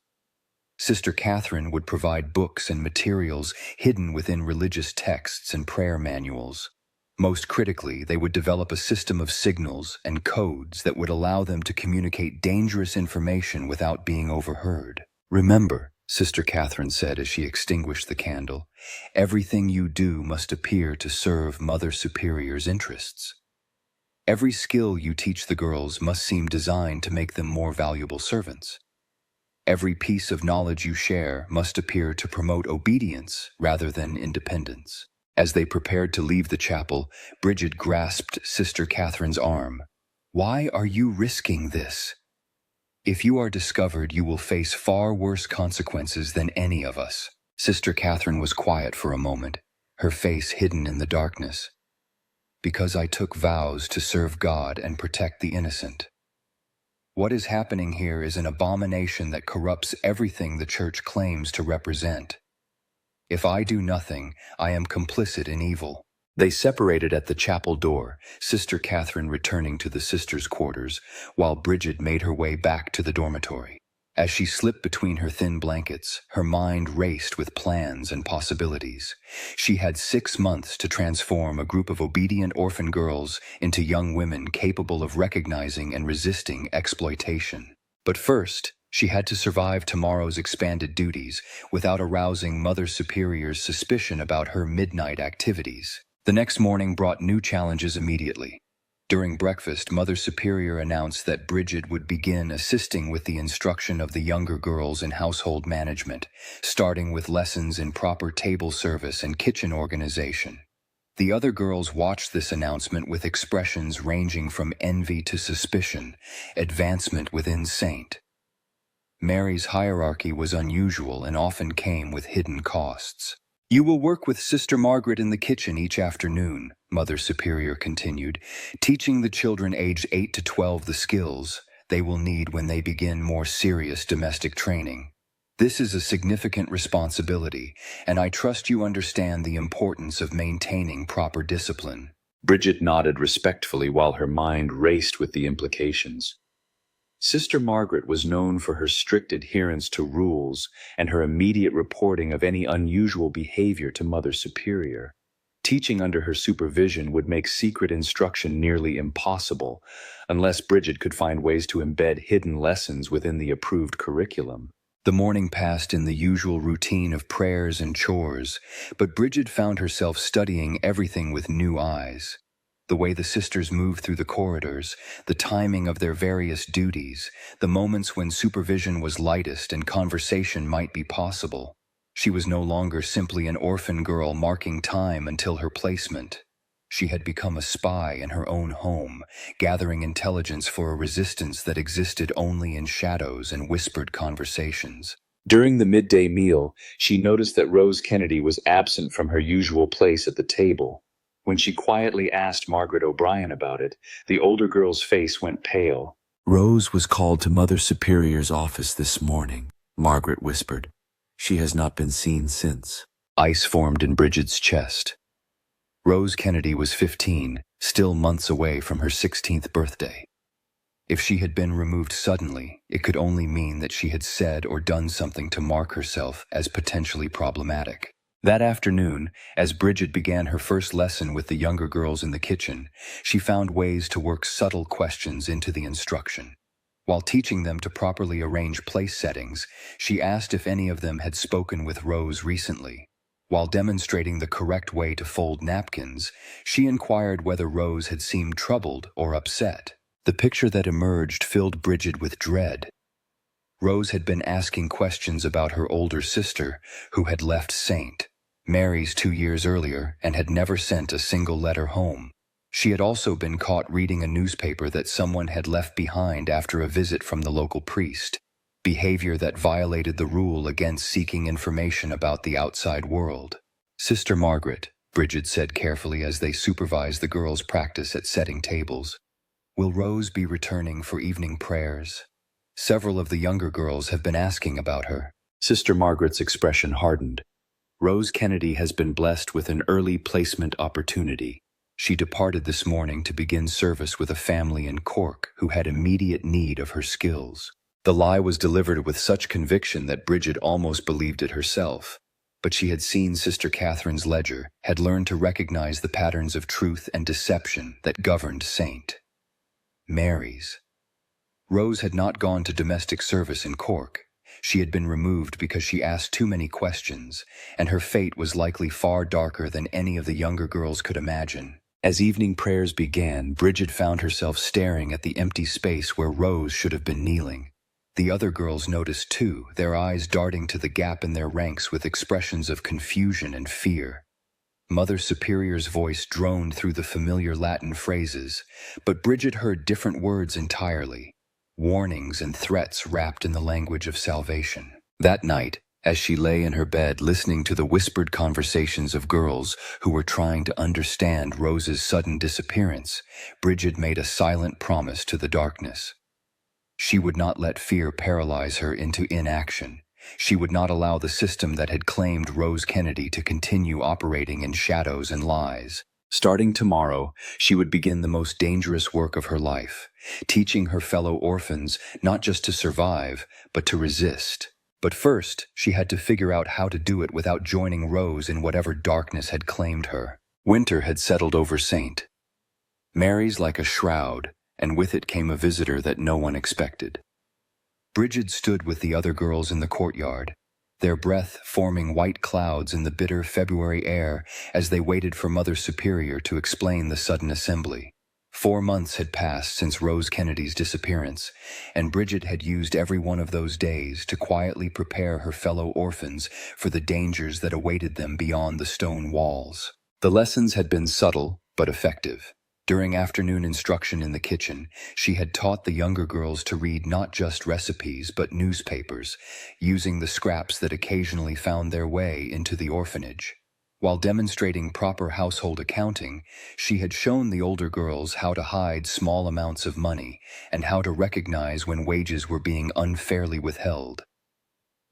Sister Catherine would provide books and materials hidden within religious texts and prayer manuals. Most critically, they would develop a system of signals and codes that would allow them to communicate dangerous information without being overheard. Remember, Sister Catherine said as she extinguished the candle, everything you do must appear to serve Mother Superior's interests. Every skill you teach the girls must seem designed to make them more valuable servants. Every piece of knowledge you share must appear to promote obedience rather than independence. As they prepared to leave the chapel, Bridget grasped Sister Catherine's arm. "Why are you risking this? If you are discovered, you will face far worse consequences than any of us." Sister Catherine was quiet for a moment, her face hidden in the darkness. "Because I took vows to serve God and protect the innocent. What is happening here is an abomination that corrupts everything the Church claims to represent. If I do nothing, I am complicit in evil." They separated at the chapel door, Sister Catherine returning to the sisters' quarters, while Bridget made her way back to the dormitory. As she slipped between her thin blankets, her mind raced with plans and possibilities. She had 6 months to transform a group of obedient orphan girls into young women capable of recognizing and resisting exploitation. But first, she had to survive tomorrow's expanded duties without arousing Mother Superior's suspicion about her midnight activities. The next morning brought new challenges immediately. During breakfast, Mother Superior announced that Bridget would begin assisting with the instruction of the younger girls in household management, starting with lessons in proper table service and kitchen organization. The other girls watched this announcement with expressions ranging from envy to suspicion, advancement within Saint. Mary's hierarchy was unusual and often came with hidden costs. "You will work with Sister Margaret in the kitchen each afternoon," Mother Superior continued, "teaching the children aged 8 to 12 the skills they will need when they begin more serious domestic training. This is a significant responsibility, and I trust you understand the importance of maintaining proper discipline." Bridget nodded respectfully while her mind raced with the implications. Sister Margaret was known for her strict adherence to rules and her immediate reporting of any unusual behavior to Mother Superior. Teaching under her supervision would make secret instruction nearly impossible, unless Bridget could find ways to embed hidden lessons within the approved curriculum. The morning passed in the usual routine of prayers and chores, but Bridget found herself studying everything with new eyes. The way the sisters moved through the corridors, the timing of their various duties, the moments when supervision was lightest and conversation might be possible. She was no longer simply an orphan girl marking time until her placement. She had become a spy in her own home, gathering intelligence for a resistance that existed only in shadows and whispered conversations. During the midday meal, she noticed that Rose Kennedy was absent from her usual place at the table. When she quietly asked Margaret O'Brien about it, the older girl's face went pale. "Rose was called to Mother Superior's office this morning," Margaret whispered. "She has not been seen since." Ice formed in Bridget's chest. Rose Kennedy was 15, still months away from her 16th birthday. If she had been removed suddenly, it could only mean that she had said or done something to mark herself as potentially problematic. That afternoon, as Bridget began her first lesson with the younger girls in the kitchen, she found ways to work subtle questions into the instruction. While teaching them to properly arrange place settings, she asked if any of them had spoken with Rose recently. While demonstrating the correct way to fold napkins, she inquired whether Rose had seemed troubled or upset. The picture that emerged filled Bridget with dread. Rose had been asking questions about her older sister, who had left St. Mary's 2 years earlier and had never sent a single letter home. She had also been caught reading a newspaper that someone had left behind after a visit from the local priest, behavior that violated the rule against seeking information about the outside world. "Sister Margaret," Bridget said carefully as they supervised the girls' practice at setting tables, "will Rose be returning for evening prayers? Several of the younger girls have been asking about her." Sister Margaret's expression hardened. "Rose Kennedy has been blessed with an early placement opportunity. She departed this morning to begin service with a family in Cork who had immediate need of her skills." The lie was delivered with such conviction that Bridget almost believed it herself. But she had seen Sister Catherine's ledger, had learned to recognize the patterns of truth and deception that governed St. Mary's. Rose had not gone to domestic service in Cork. She had been removed because she asked too many questions, and her fate was likely far darker than any of the younger girls could imagine. As evening prayers began, Bridget found herself staring at the empty space where Rose should have been kneeling. The other girls noticed too, their eyes darting to the gap in their ranks with expressions of confusion and fear. Mother Superior's voice droned through the familiar Latin phrases, but Bridget heard different words entirely, warnings and threats wrapped in the language of salvation. That night, as she lay in her bed listening to the whispered conversations of girls who were trying to understand Rose's sudden disappearance, Bridget made a silent promise to the darkness. She would not let fear paralyze her into inaction. She would not allow the system that had claimed Rose Kennedy to continue operating in shadows and lies. Starting tomorrow, she would begin the most dangerous work of her life, teaching her fellow orphans not just to survive, but to resist. But first, she had to figure out how to do it without joining Rose in whatever darkness had claimed her. Winter had settled over St. Mary's like a shroud, and with it came a visitor that no one expected. Bridget stood with the other girls in the courtyard, their breath forming white clouds in the bitter February air as they waited for Mother Superior to explain the sudden assembly. 4 months had passed since Rose Kennedy's disappearance, and Bridget had used every one of those days to quietly prepare her fellow orphans for the dangers that awaited them beyond the stone walls. The lessons had been subtle but effective. During afternoon instruction in the kitchen, she had taught the younger girls to read not just recipes but newspapers, using the scraps that occasionally found their way into the orphanage. While demonstrating proper household accounting, she had shown the older girls how to hide small amounts of money and how to recognize when wages were being unfairly withheld.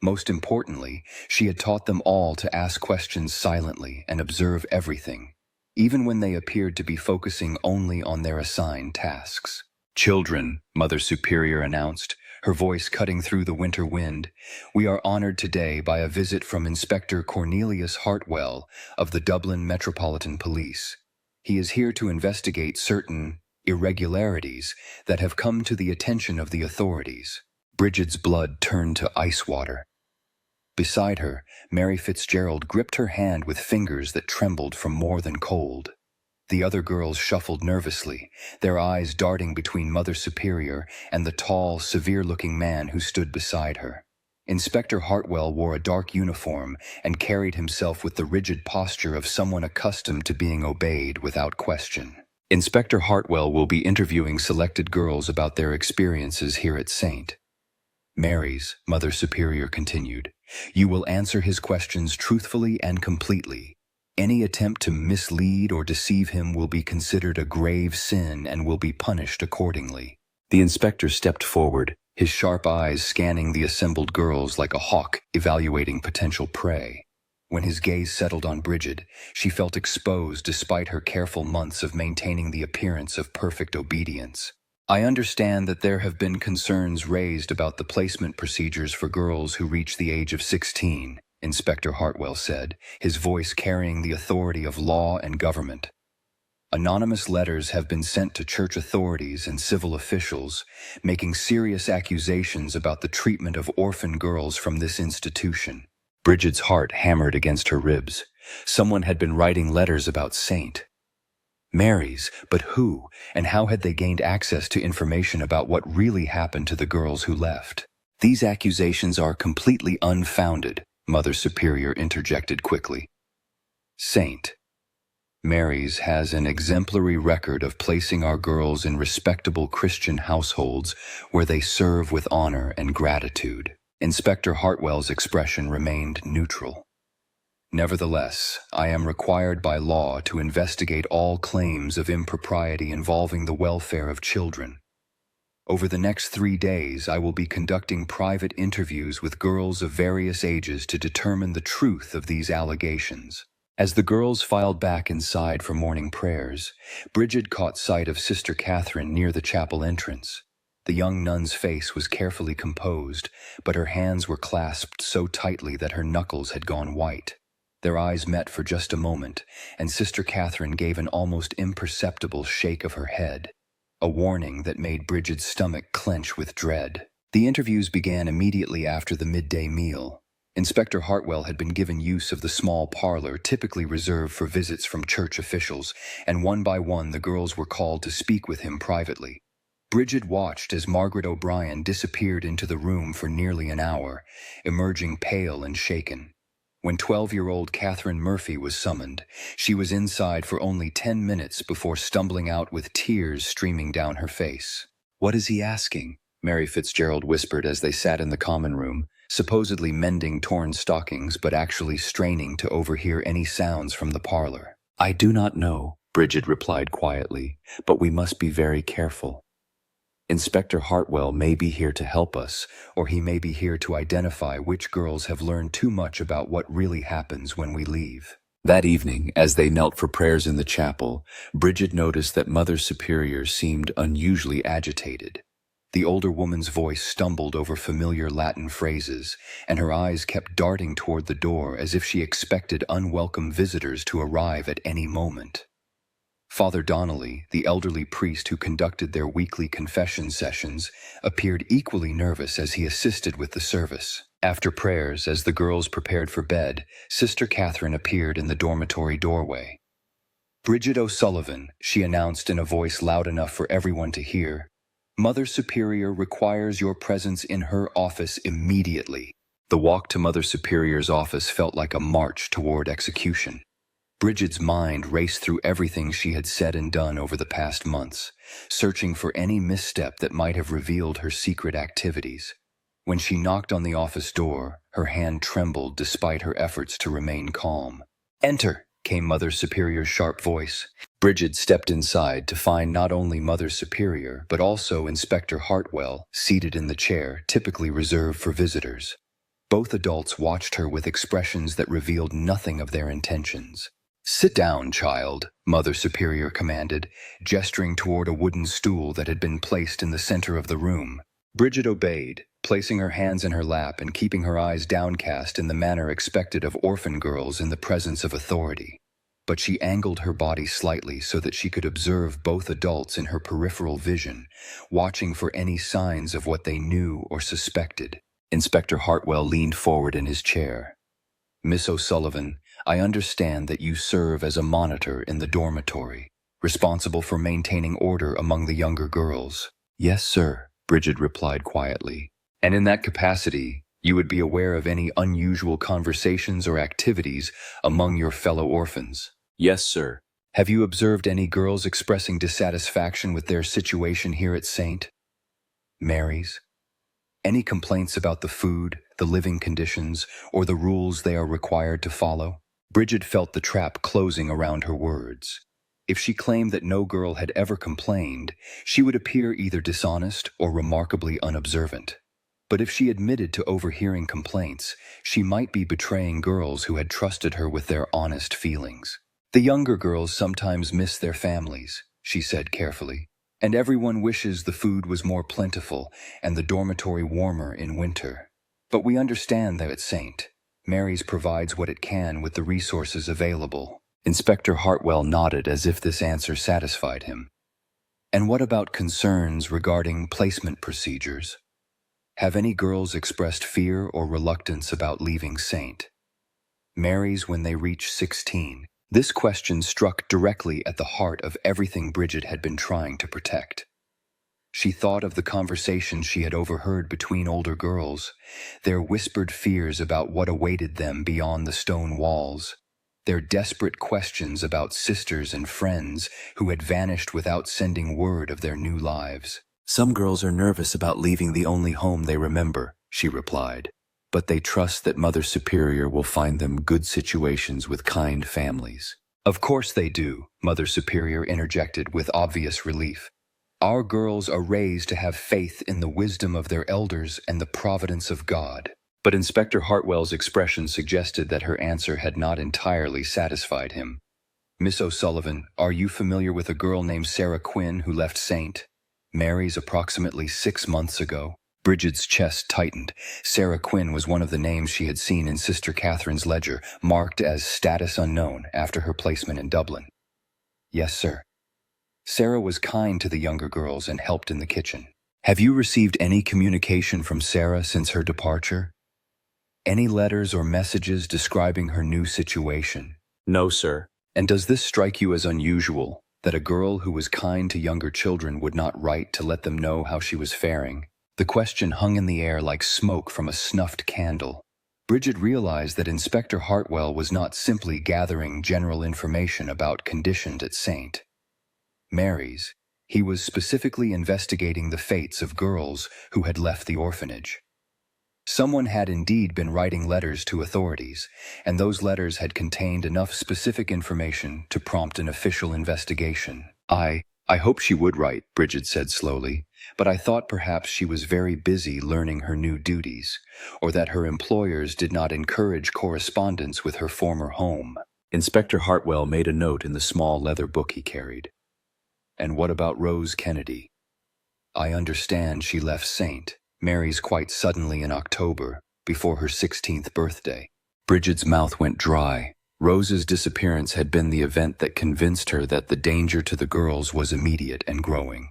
Most importantly, she had taught them all to ask questions silently and observe everything, even when they appeared to be focusing only on their assigned tasks. "Children," Mother Superior announced, her voice cutting through the winter wind, "we are honored today by a visit from Inspector Cornelius Hartwell of the Dublin Metropolitan Police. He is here to investigate certain irregularities that have come to the attention of the authorities." Bridget's blood turned to ice water. Beside her, Mary Fitzgerald gripped her hand with fingers that trembled from more than cold. The other girls shuffled nervously, their eyes darting between Mother Superior and the tall, severe-looking man who stood beside her. Inspector Hartwell wore a dark uniform and carried himself with the rigid posture of someone accustomed to being obeyed without question. Inspector Hartwell will be interviewing selected girls about their experiences here at St. Mary's, Mother Superior continued. You will answer his questions truthfully and completely. Any attempt to mislead or deceive him will be considered a grave sin and will be punished accordingly. The inspector stepped forward, his sharp eyes scanning the assembled girls like a hawk evaluating potential prey. When his gaze settled on Bridget, she felt exposed despite her careful months of maintaining the appearance of perfect obedience. I understand that there have been concerns raised about the placement procedures for girls who reach the age of 16, Inspector Hartwell said, his voice carrying the authority of law and government. Anonymous letters have been sent to church authorities and civil officials, making serious accusations about the treatment of orphan girls from this institution. Bridget's heart hammered against her ribs. Someone had been writing letters about St. Mary's, but who and how had they gained access to information about what really happened to the girls who left? These accusations are completely unfounded, Mother Superior interjected quickly. St. Mary's has an exemplary record of placing our girls in respectable Christian households where they serve with honor and gratitude. Inspector Hartwell's expression remained neutral. Nevertheless, I am required by law to investigate all claims of impropriety involving the welfare of children. Over the next 3 days, I will be conducting private interviews with girls of various ages to determine the truth of these allegations. As the girls filed back inside for morning prayers, Bridget caught sight of Sister Catherine near the chapel entrance. The young nun's face was carefully composed, but her hands were clasped so tightly that her knuckles had gone white. Their eyes met for just a moment, and Sister Catherine gave an almost imperceptible shake of her head, a warning that made Bridget's stomach clench with dread. The interviews began immediately after the midday meal. Inspector Hartwell had been given use of the small parlor typically reserved for visits from church officials, and one by one the girls were called to speak with him privately. Bridget watched as Margaret O'Brien disappeared into the room for nearly an hour, emerging pale and shaken. When 12-year-old Catherine Murphy was summoned, she was inside for only 10 minutes before stumbling out with tears streaming down her face. "What is he asking?" Mary Fitzgerald whispered as they sat in the common room, supposedly mending torn stockings but actually straining to overhear any sounds from the parlor. "I do not know," Bridget replied quietly, "but we must be very careful. Inspector Hartwell may be here to help us, Or he may be here to identify which girls have learned too much about what really happens when we leave." That evening, as they knelt for prayers in the chapel, Bridget noticed that Mother Superior seemed unusually agitated. The older woman's voice stumbled over familiar Latin phrases, and her eyes kept darting toward the door as if she expected unwelcome visitors to arrive at any moment. Father Donnelly, the elderly priest who conducted their weekly confession sessions, appeared equally nervous as he assisted with the service. After prayers, as the girls prepared for bed, Sister Catherine appeared in the dormitory doorway. "Bridget O'Sullivan," she announced in a voice loud enough for everyone to hear, "Mother Superior requires your presence in her office immediately." The walk to Mother Superior's office felt like a march toward execution. Bridget's mind raced through everything she had said and done over the past months, searching for any misstep that might have revealed her secret activities. When she knocked on the office door, her hand trembled despite her efforts to remain calm. "Enter," came Mother Superior's sharp voice. Bridget stepped inside to find not only Mother Superior, but also Inspector Hartwell, seated in the chair typically reserved for visitors. Both adults watched her with expressions that revealed nothing of their intentions. "Sit down, child," Mother Superior commanded, gesturing toward a wooden stool that had been placed in the center of the room. Bridget obeyed, placing her hands in her lap and keeping her eyes downcast in the manner expected of orphan girls in the presence of authority. But she angled her body slightly so that she could observe both adults in her peripheral vision, watching for any signs of what they knew or suspected. Inspector Hartwell leaned forward in his chair. "Miss O'Sullivan, I understand that you serve as a monitor in the dormitory, responsible for maintaining order among the younger girls." "Yes, sir," Bridget replied quietly. "And in that capacity, you would be aware of any unusual conversations or activities among your fellow orphans?" "Yes, sir." "Have you observed any girls expressing dissatisfaction with their situation here at St. Mary's? Any complaints about the food, the living conditions, or the rules they are required to follow?" Bridget felt the trap closing around her words. If she claimed that no girl had ever complained, she would appear either dishonest or remarkably unobservant. But if she admitted to overhearing complaints, she might be betraying girls who had trusted her with their honest feelings. "The younger girls sometimes miss their families," she said carefully, "and everyone wishes the food was more plentiful and the dormitory warmer in winter. But we understand that at St. Mary's provides what it can with the resources available." Inspector Hartwell nodded as if this answer satisfied him. "And what about concerns regarding placement procedures? Have any girls expressed fear or reluctance about leaving St. Mary's when they reach 16? This question struck directly at the heart of everything Bridget had been trying to protect. She thought of the conversations she had overheard between older girls, their whispered fears about what awaited them beyond the stone walls, their desperate questions about sisters and friends who had vanished without sending word of their new lives. "Some girls are nervous about leaving the only home they remember," she replied, "but they trust that Mother Superior will find them good situations with kind families." "Of course they do," Mother Superior interjected with obvious relief. "Our girls are raised to have faith in the wisdom of their elders and the providence of God." But Inspector Hartwell's expression suggested that her answer had not entirely satisfied him. "Miss O'Sullivan, are you familiar with a girl named Sarah Quinn who left St. Mary's approximately 6 months ago?" Bridget's chest tightened. Sarah Quinn was one of the names she had seen in Sister Catherine's ledger, marked as status unknown after her placement in Dublin. "Yes, sir. Sarah was kind to the younger girls and helped in the kitchen." "Have you received any communication from Sarah since her departure?" Any letters or messages describing her new situation? No, sir. And does this strike you as unusual, that a girl who was kind to younger children would not write to let them know how she was faring? The question hung in the air like smoke from a snuffed candle. Bridget realized that Inspector Hartwell was not simply gathering general information about conditions at St. Mary's. He was specifically investigating the fates of girls who had left the orphanage. Someone had indeed been writing letters to authorities, and those letters had contained enough specific information to prompt an official investigation. I hope she would write, Bridget said slowly, but I thought perhaps she was very busy learning her new duties, or that her employers did not encourage correspondence with her former home. Inspector Hartwell made a note in the small leather book he carried. And what about Rose Kennedy? I understand she left St. Mary's quite suddenly in October, before her 16th birthday. Bridget's mouth went dry. Rose's disappearance had been the event that convinced her that the danger to the girls was immediate and growing.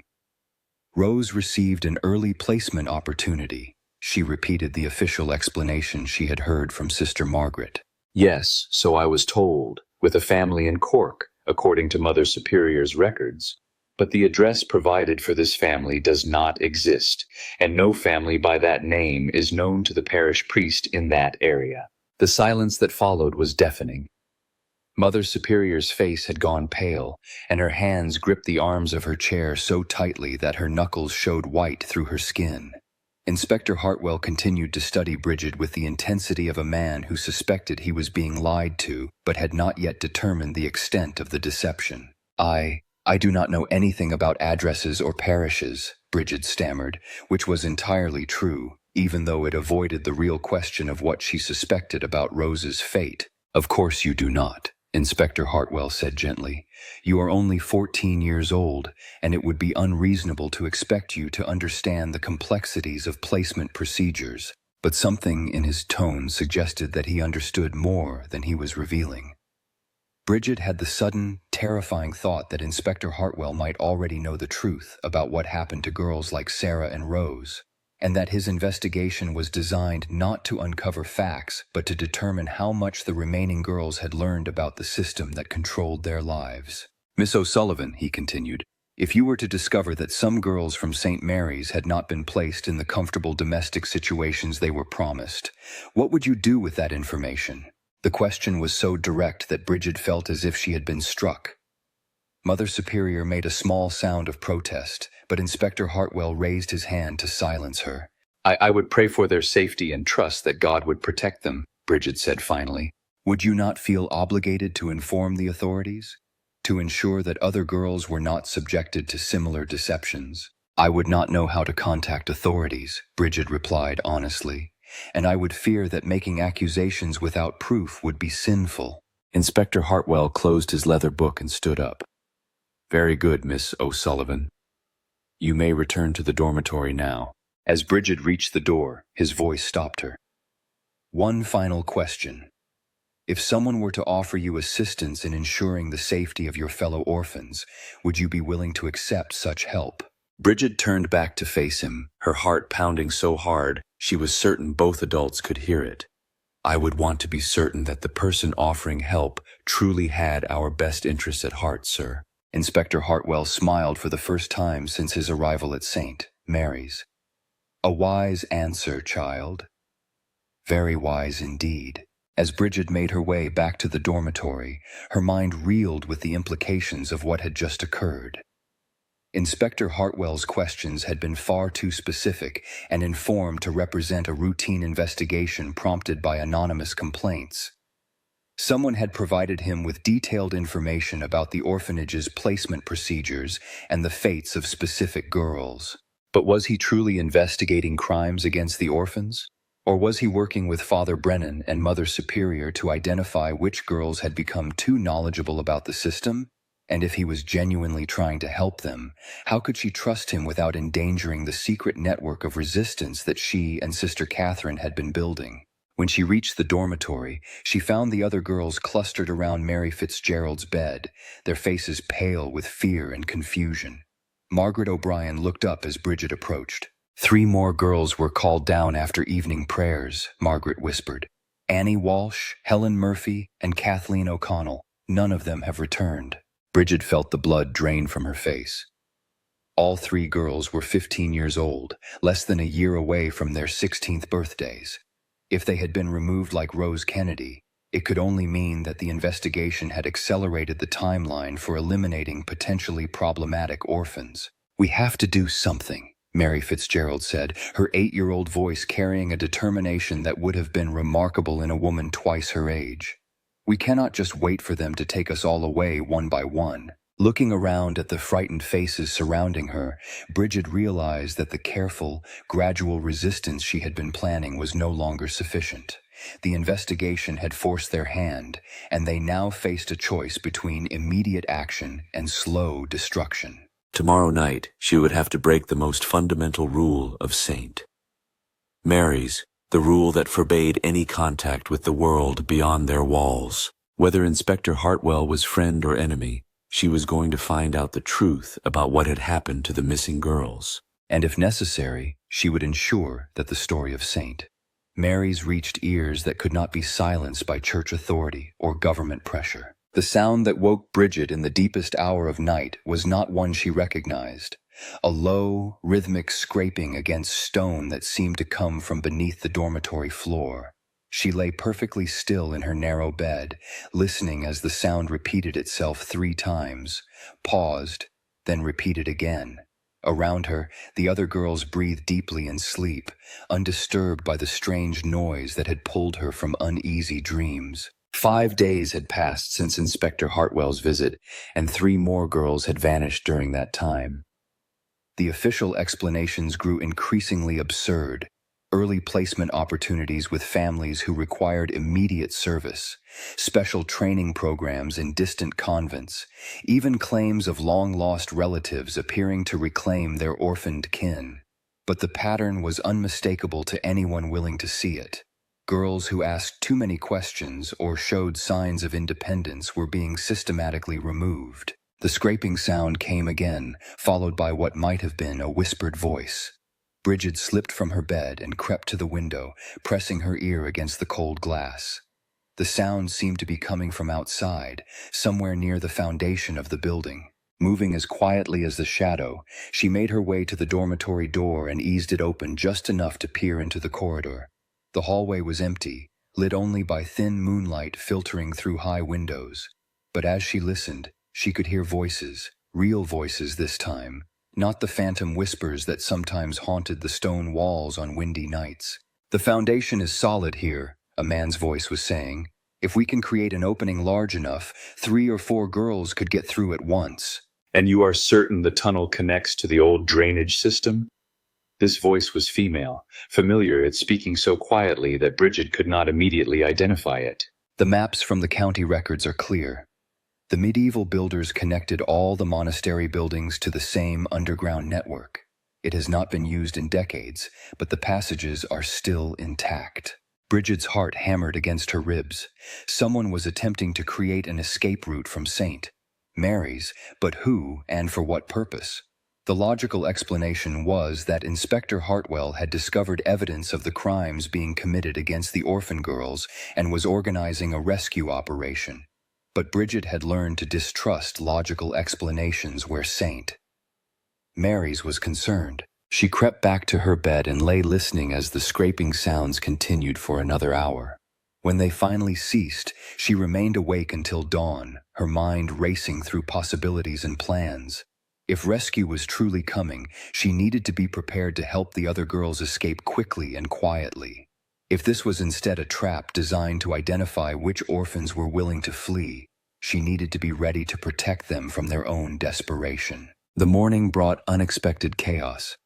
Rose received an early placement opportunity. She repeated the official explanation she had heard from Sister Margaret. Yes, so I was told, with a family in Cork, according to Mother Superior's records. But the address provided for this family does not exist, and no family by that name is known to the parish priest in that area. The silence that followed was deafening. Mother Superior's face had gone pale, and her hands gripped the arms of her chair so tightly that her knuckles showed white through her skin. Inspector Hartwell continued to study Bridget with the intensity of a man who suspected he was being lied to, but had not yet determined the extent of the deception. I do not know anything about addresses or parishes, Bridget stammered, which was entirely true, even though it avoided the real question of what she suspected about Rose's fate. Of course you do not, Inspector Hartwell said gently. You are only 14 years old, and it would be unreasonable to expect you to understand the complexities of placement procedures. But something in his tone suggested that he understood more than he was revealing. Bridget had the sudden, terrifying thought that Inspector Hartwell might already know the truth about what happened to girls like Sarah and Rose, and that his investigation was designed not to uncover facts, but to determine how much the remaining girls had learned about the system that controlled their lives. Miss O'Sullivan, he continued, if you were to discover that some girls from St. Mary's had not been placed in the comfortable domestic situations they were promised, what would you do with that information? The question was so direct that Bridget felt as if she had been struck. Mother Superior made a small sound of protest, but Inspector Hartwell raised his hand to silence her. I would pray for their safety and trust that God would protect them, Bridget said finally. Would you not feel obligated to inform the authorities? To ensure that other girls were not subjected to similar deceptions? I would not know how to contact authorities, Bridget replied honestly. And I would fear that making accusations without proof would be sinful. Inspector Hartwell closed his leather book and stood up. Very good, Miss O'Sullivan. You may return to the dormitory now. As Bridget reached the door, his voice stopped her. One final question. If someone were to offer you assistance in ensuring the safety of your fellow orphans, would you be willing to accept such help? Bridget turned back to face him, her heart pounding so hard she was certain both adults could hear it. I would want to be certain that the person offering help truly had our best interests at heart, sir. Inspector Hartwell smiled for the first time since his arrival at St. Mary's. A wise answer, child. Very wise indeed. As Bridget made her way back to the dormitory, her mind reeled with the implications of what had just occurred. Inspector Hartwell's questions had been far too specific and informed to represent a routine investigation prompted by anonymous complaints. Someone had provided him with detailed information about the orphanage's placement procedures and the fates of specific girls. But was he truly investigating crimes against the orphans? Or was he working with Father Brennan and Mother Superior to identify which girls had become too knowledgeable about the system? And if he was genuinely trying to help them, how could she trust him without endangering the secret network of resistance that she and Sister Catherine had been building? When she reached the dormitory, she found the other girls clustered around Mary Fitzgerald's bed, their faces pale with fear and confusion. Margaret O'Brien looked up as Bridget approached. 3 more girls were called down after evening prayers, Margaret whispered. Annie Walsh, Helen Murphy, and Kathleen O'Connell. None of them have returned. Bridget felt the blood drain from her face. All 3 girls were 15 years old, less than a year away from their 16th birthdays. If they had been removed like Rose Kennedy, it could only mean that the investigation had accelerated the timeline for eliminating potentially problematic orphans. We have to do something, Mary Fitzgerald said, her 8-year-old voice carrying a determination that would have been remarkable in a woman twice her age. We cannot just wait for them to take us all away one by one. Looking around at the frightened faces surrounding her, Bridget realized that the careful, gradual resistance she had been planning was no longer sufficient. The investigation had forced their hand, and they now faced a choice between immediate action and slow destruction. Tomorrow night, she would have to break the most fundamental rule of Saint. Mary's, the rule that forbade any contact with the world beyond their walls. Whether Inspector Hartwell was friend or enemy, she was going to find out the truth about what had happened to the missing girls. And if necessary, she would ensure that the story of Saint Mary's reached ears that could not be silenced by church authority or government pressure. The sound that woke Bridget in the deepest hour of night was not one she recognized. A low, rhythmic scraping against stone that seemed to come from beneath the dormitory floor. She lay perfectly still in her narrow bed, listening as the sound repeated itself 3 times, paused, then repeated again. Around her, the other girls breathed deeply in sleep, undisturbed by the strange noise that had pulled her from uneasy dreams. 5 days had passed since Inspector Hartwell's visit, and 3 more girls had vanished during that time. The official explanations grew increasingly absurd. Early placement opportunities with families who required immediate service, special training programs in distant convents, even claims of long-lost relatives appearing to reclaim their orphaned kin. But the pattern was unmistakable to anyone willing to see it. Girls who asked too many questions or showed signs of independence were being systematically removed. The scraping sound came again, followed by what might have been a whispered voice. Bridget slipped from her bed and crept to the window, pressing her ear against the cold glass. The sound seemed to be coming from outside, somewhere near the foundation of the building. Moving as quietly as the shadow, she made her way to the dormitory door and eased it open just enough to peer into the corridor. The hallway was empty, lit only by thin moonlight filtering through high windows. But as she listened, she could hear voices, real voices this time, not the phantom whispers that sometimes haunted the stone walls on windy nights. "The foundation is solid here," a man's voice was saying. "If we can create an opening large enough, 3 or 4 girls could get through at once." And you are certain the tunnel connects to the old drainage system? This voice was female, familiar yet speaking so quietly that Bridget could not immediately identify it. The maps from the county records are clear. The medieval builders connected all the monastery buildings to the same underground network. It has not been used in decades, but the passages are still intact. Bridget's heart hammered against her ribs. Someone was attempting to create an escape route from St. Mary's, but who and for what purpose? The logical explanation was that Inspector Hartwell had discovered evidence of the crimes being committed against the orphan girls and was organizing a rescue operation. But Bridget had learned to distrust logical explanations where St. Mary's was concerned. She crept back to her bed and lay listening as the scraping sounds continued for another hour. When they finally ceased, she remained awake until dawn, her mind racing through possibilities and plans. If rescue was truly coming, she needed to be prepared to help the other girls escape quickly and quietly. If this was instead a trap designed to identify which orphans were willing to flee, she needed to be ready to protect them from their own desperation. The morning brought unexpected chaos.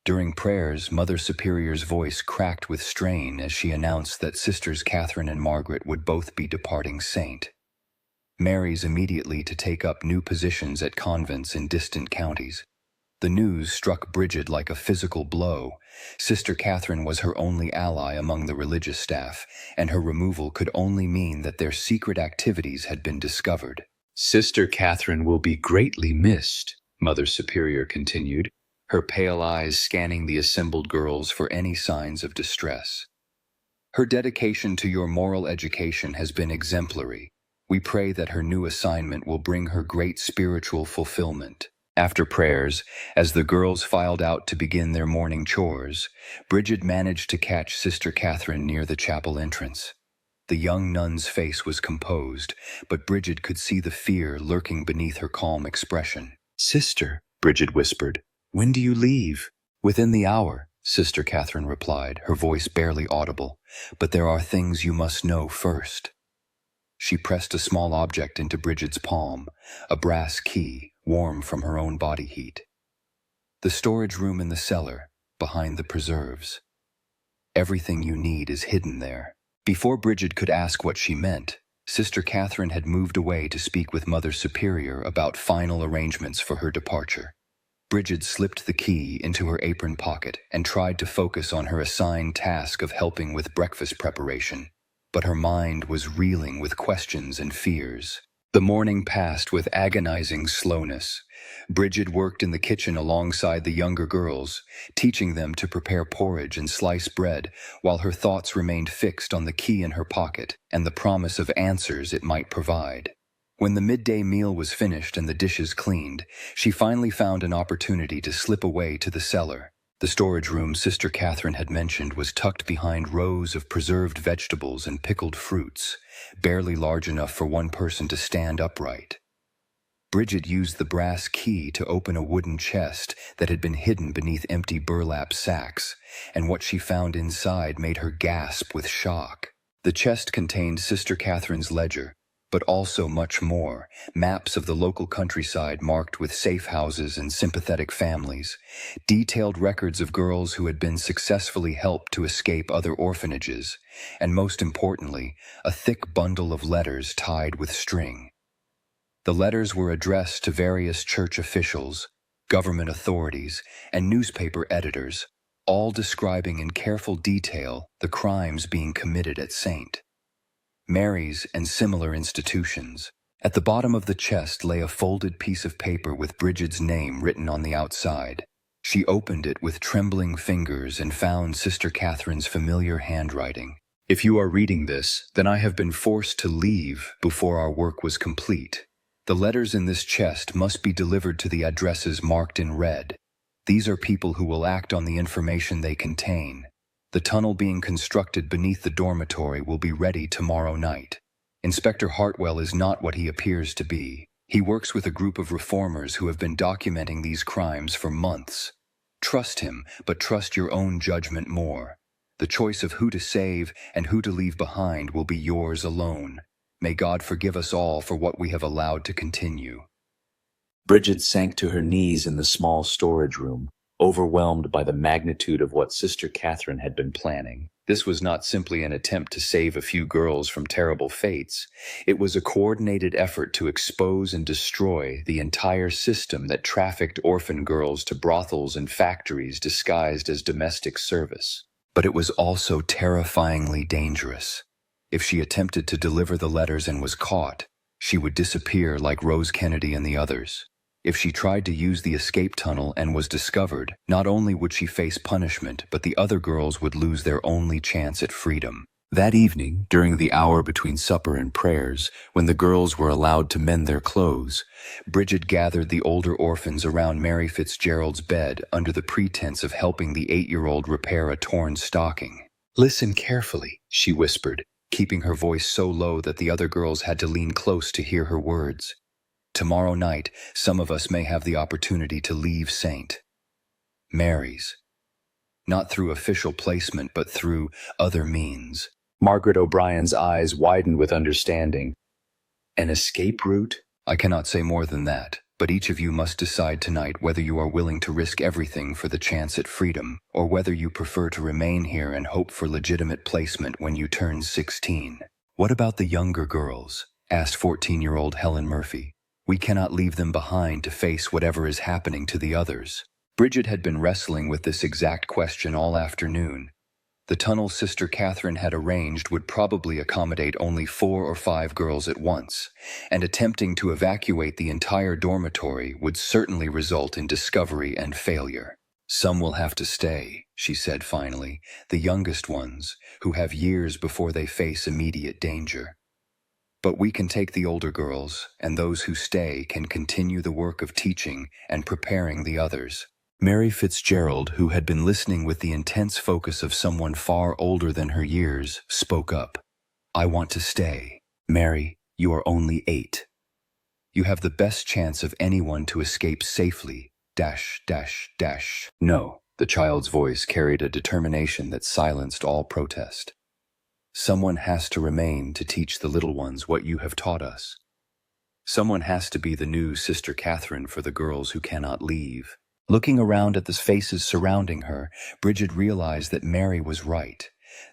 During prayers, Mother Superior's voice cracked with strain as she announced that Sisters Catherine and Margaret would both be departing St. Mary's immediately to take up new positions at convents in distant counties. The news struck Bridget like a physical blow. Sister Catherine was her only ally among the religious staff, and her removal could only mean that their secret activities had been discovered. Sister Catherine will be greatly missed, Mother Superior continued. her pale eyes scanning the assembled girls for any signs of distress. Her dedication to your moral education has been exemplary. We pray that her new assignment will bring her great spiritual fulfillment. After prayers, as the girls filed out to begin their morning chores, Bridget managed to catch Sister Catherine near the chapel entrance. The young nun's face was composed, but Bridget could see the fear lurking beneath her calm expression. "Sister," Bridget whispered, "when do you leave?" "Within the hour," Sister Catherine replied, her voice barely audible. "But there are things you must know first." She pressed a small object into Bridget's palm, a brass key, warm from her own body heat. "The storage room in the cellar, behind the preserves. Everything you need is hidden there." Before Bridget could ask what she meant, Sister Catherine had moved away to speak with Mother Superior about final arrangements for her departure. Bridget slipped the key into her apron pocket and tried to focus on her assigned task of helping with breakfast preparation, but her mind was reeling with questions and fears. The morning passed with agonizing slowness. Bridget worked in the kitchen alongside the younger girls, teaching them to prepare porridge and slice bread, while her thoughts remained fixed on the key in her pocket and the promise of answers it might provide. When the midday meal was finished and the dishes cleaned, she finally found an opportunity to slip away to the cellar. The storage room Sister Catherine had mentioned was tucked behind rows of preserved vegetables and pickled fruits, barely large enough for one person to stand upright. Bridget used the brass key to open a wooden chest that had been hidden beneath empty burlap sacks, and what she found inside made her gasp with shock. The chest contained Sister Catherine's ledger, but also much more: maps of the local countryside marked with safe houses and sympathetic families, detailed records of girls who had been successfully helped to escape other orphanages, and most importantly, a thick bundle of letters tied with string. The letters were addressed to various church officials, government authorities, and newspaper editors, all describing in careful detail the crimes being committed at St. Mary's and similar institutions. At the bottom of the chest lay a folded piece of paper with Bridget's name written on the outside. She opened it with trembling fingers and found Sister Catherine's familiar handwriting. "If you are reading this, then I have been forced to leave before our work was complete. The letters in this chest must be delivered to the addresses marked in red. These are people who will act on the information they contain. The tunnel being constructed beneath the dormitory will be ready tomorrow night. Inspector Hartwell is not what he appears to be. He works with a group of reformers who have been documenting these crimes for months. Trust him, but trust your own judgment more. The choice of who to save and who to leave behind will be yours alone. May God forgive us all for what we have allowed to continue." Bridget sank to her knees in the small storage room, overwhelmed by the magnitude of what Sister Catherine had been planning. This was not simply an attempt to save a few girls from terrible fates. It was a coordinated effort to expose and destroy the entire system that trafficked orphan girls to brothels and factories disguised as domestic service. But it was also terrifyingly dangerous. If she attempted to deliver the letters and was caught, she would disappear like Rose Kennedy and the others. If she tried to use the escape tunnel and was discovered, not only would she face punishment, but the other girls would lose their only chance at freedom. That evening, during the hour between supper and prayers, when the girls were allowed to mend their clothes, Bridget gathered the older orphans around Mary Fitzgerald's bed under the pretense of helping the 8-year-old repair a torn stocking. "Listen carefully," she whispered, keeping her voice so low that the other girls had to lean close to hear her words. "Tomorrow night, some of us may have the opportunity to leave St. Mary's. Not through official placement, but through other means." Margaret O'Brien's eyes widened with understanding. "An escape route?" "I cannot say more than that, but each of you must decide tonight whether you are willing to risk everything for the chance at freedom, or whether you prefer to remain here and hope for legitimate placement when you turn 16. "What about the younger girls?" asked 14-year-old Helen Murphy. "We cannot leave them behind to face whatever is happening to the others." Bridget had been wrestling with this exact question all afternoon. The tunnel Sister Catherine had arranged would probably accommodate only 4 or 5 girls at once, and attempting to evacuate the entire dormitory would certainly result in discovery and failure. Some will have to stay, she said finally, the youngest ones, who have years before they face immediate danger. But we can take the older girls, and those who stay can continue the work of teaching and preparing the others. Mary Fitzgerald, who had been listening with the intense focus of someone far older than her years, spoke up. I want to stay. Mary, you are only 8. You have the best chance of anyone to escape safely, .. No, the child's voice carried a determination that silenced all protest. Someone has to remain to teach the little ones what you have taught us. Someone has to be the new Sister Catherine for the girls who cannot leave. Looking around at the faces surrounding her, Bridget realized that Mary was right.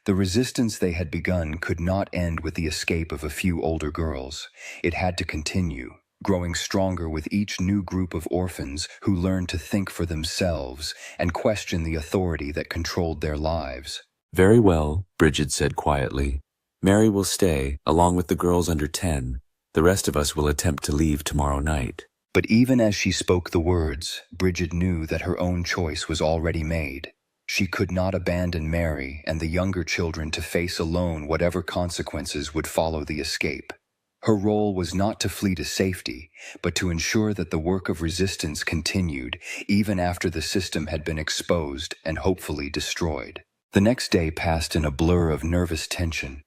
The resistance they had begun could not end with the escape of a few older girls. It had to continue, growing stronger with each new group of orphans who learned to think for themselves and question the authority that controlled their lives. Very well, Bridget said quietly. Mary will stay, along with the girls under 10. The rest of us will attempt to leave tomorrow night. But even as she spoke the words, Bridget knew that her own choice was already made. She could not abandon Mary and the younger children to face alone whatever consequences would follow the escape. Her role was not to flee to safety, but to ensure that the work of resistance continued, even after the system had been exposed and hopefully destroyed. The next day passed in a blur of nervous tension.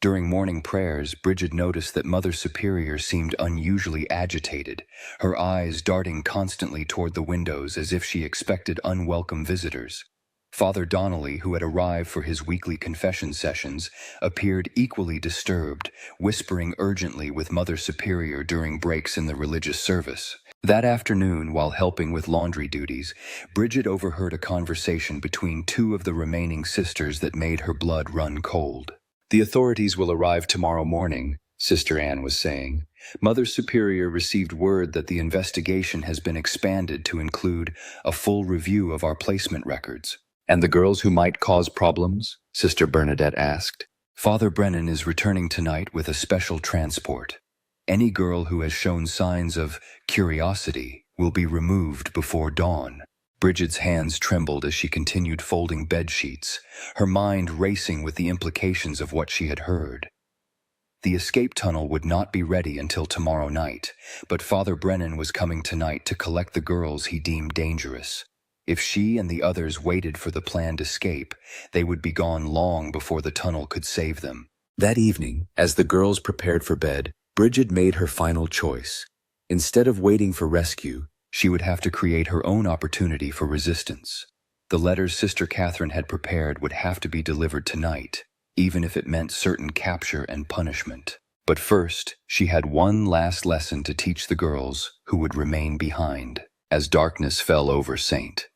During morning prayers, Bridget noticed that Mother Superior seemed unusually agitated, her eyes darting constantly toward the windows as if she expected unwelcome visitors. Father Donnelly, who had arrived for his weekly confession sessions, appeared equally disturbed, whispering urgently with Mother Superior during breaks in the religious service. That afternoon, while helping with laundry duties, Bridget overheard a conversation between 2 of the remaining sisters that made her blood run cold. The authorities will arrive tomorrow morning, Sister Anne was saying. Mother Superior received word that the investigation has been expanded to include a full review of our placement records. And the girls who might cause problems? Sister Bernadette asked. Father Brennan is returning tonight with a special transport. Any girl who has shown signs of curiosity will be removed before dawn. Bridget's hands trembled as she continued folding bed sheets, her mind racing with the implications of what she had heard. The escape tunnel would not be ready until tomorrow night, but Father Brennan was coming tonight to collect the girls he deemed dangerous. If she and the others waited for the planned escape, they would be gone long before the tunnel could save them. That evening, as the girls prepared for bed, Bridget made her final choice. Instead of waiting for rescue, she would have to create her own opportunity for resistance. The letters Sister Catherine had prepared would have to be delivered tonight, even if it meant certain capture and punishment. But first, she had one last lesson to teach the girls who would remain behind. As darkness fell over St.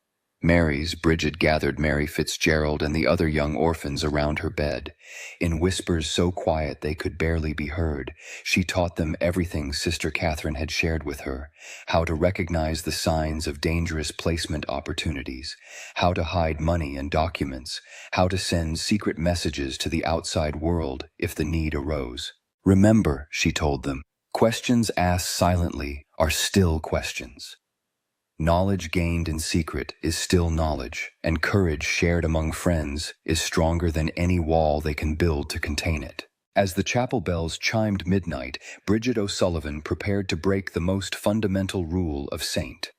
Mary's, Bridget gathered Mary Fitzgerald and the other young orphans around her bed. In whispers so quiet they could barely be heard, she taught them everything Sister Catherine had shared with her: how to recognize the signs of dangerous placement opportunities, how to hide money and documents, how to send secret messages to the outside world if the need arose. Remember, she told them, questions asked silently are still questions. Knowledge gained in secret is still knowledge, and courage shared among friends is stronger than any wall they can build to contain it. As the chapel bells chimed midnight, Bridget O'Sullivan prepared to break the most fundamental rule of St.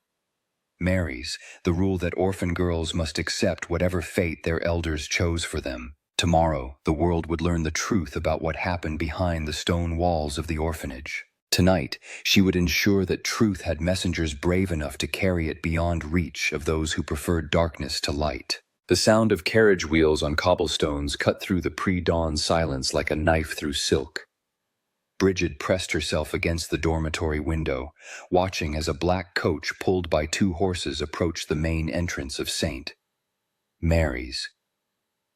Mary's, the rule that orphan girls must accept whatever fate their elders chose for them. Tomorrow, the world would learn the truth about what happened behind the stone walls of the orphanage. Tonight, she would ensure that truth had messengers brave enough to carry it beyond reach of those who preferred darkness to light. The sound of carriage wheels on cobblestones cut through the pre-dawn silence like a knife through silk. Bridget pressed herself against the dormitory window, watching as a black coach pulled by 2 horses approached the main entrance of St. Mary's.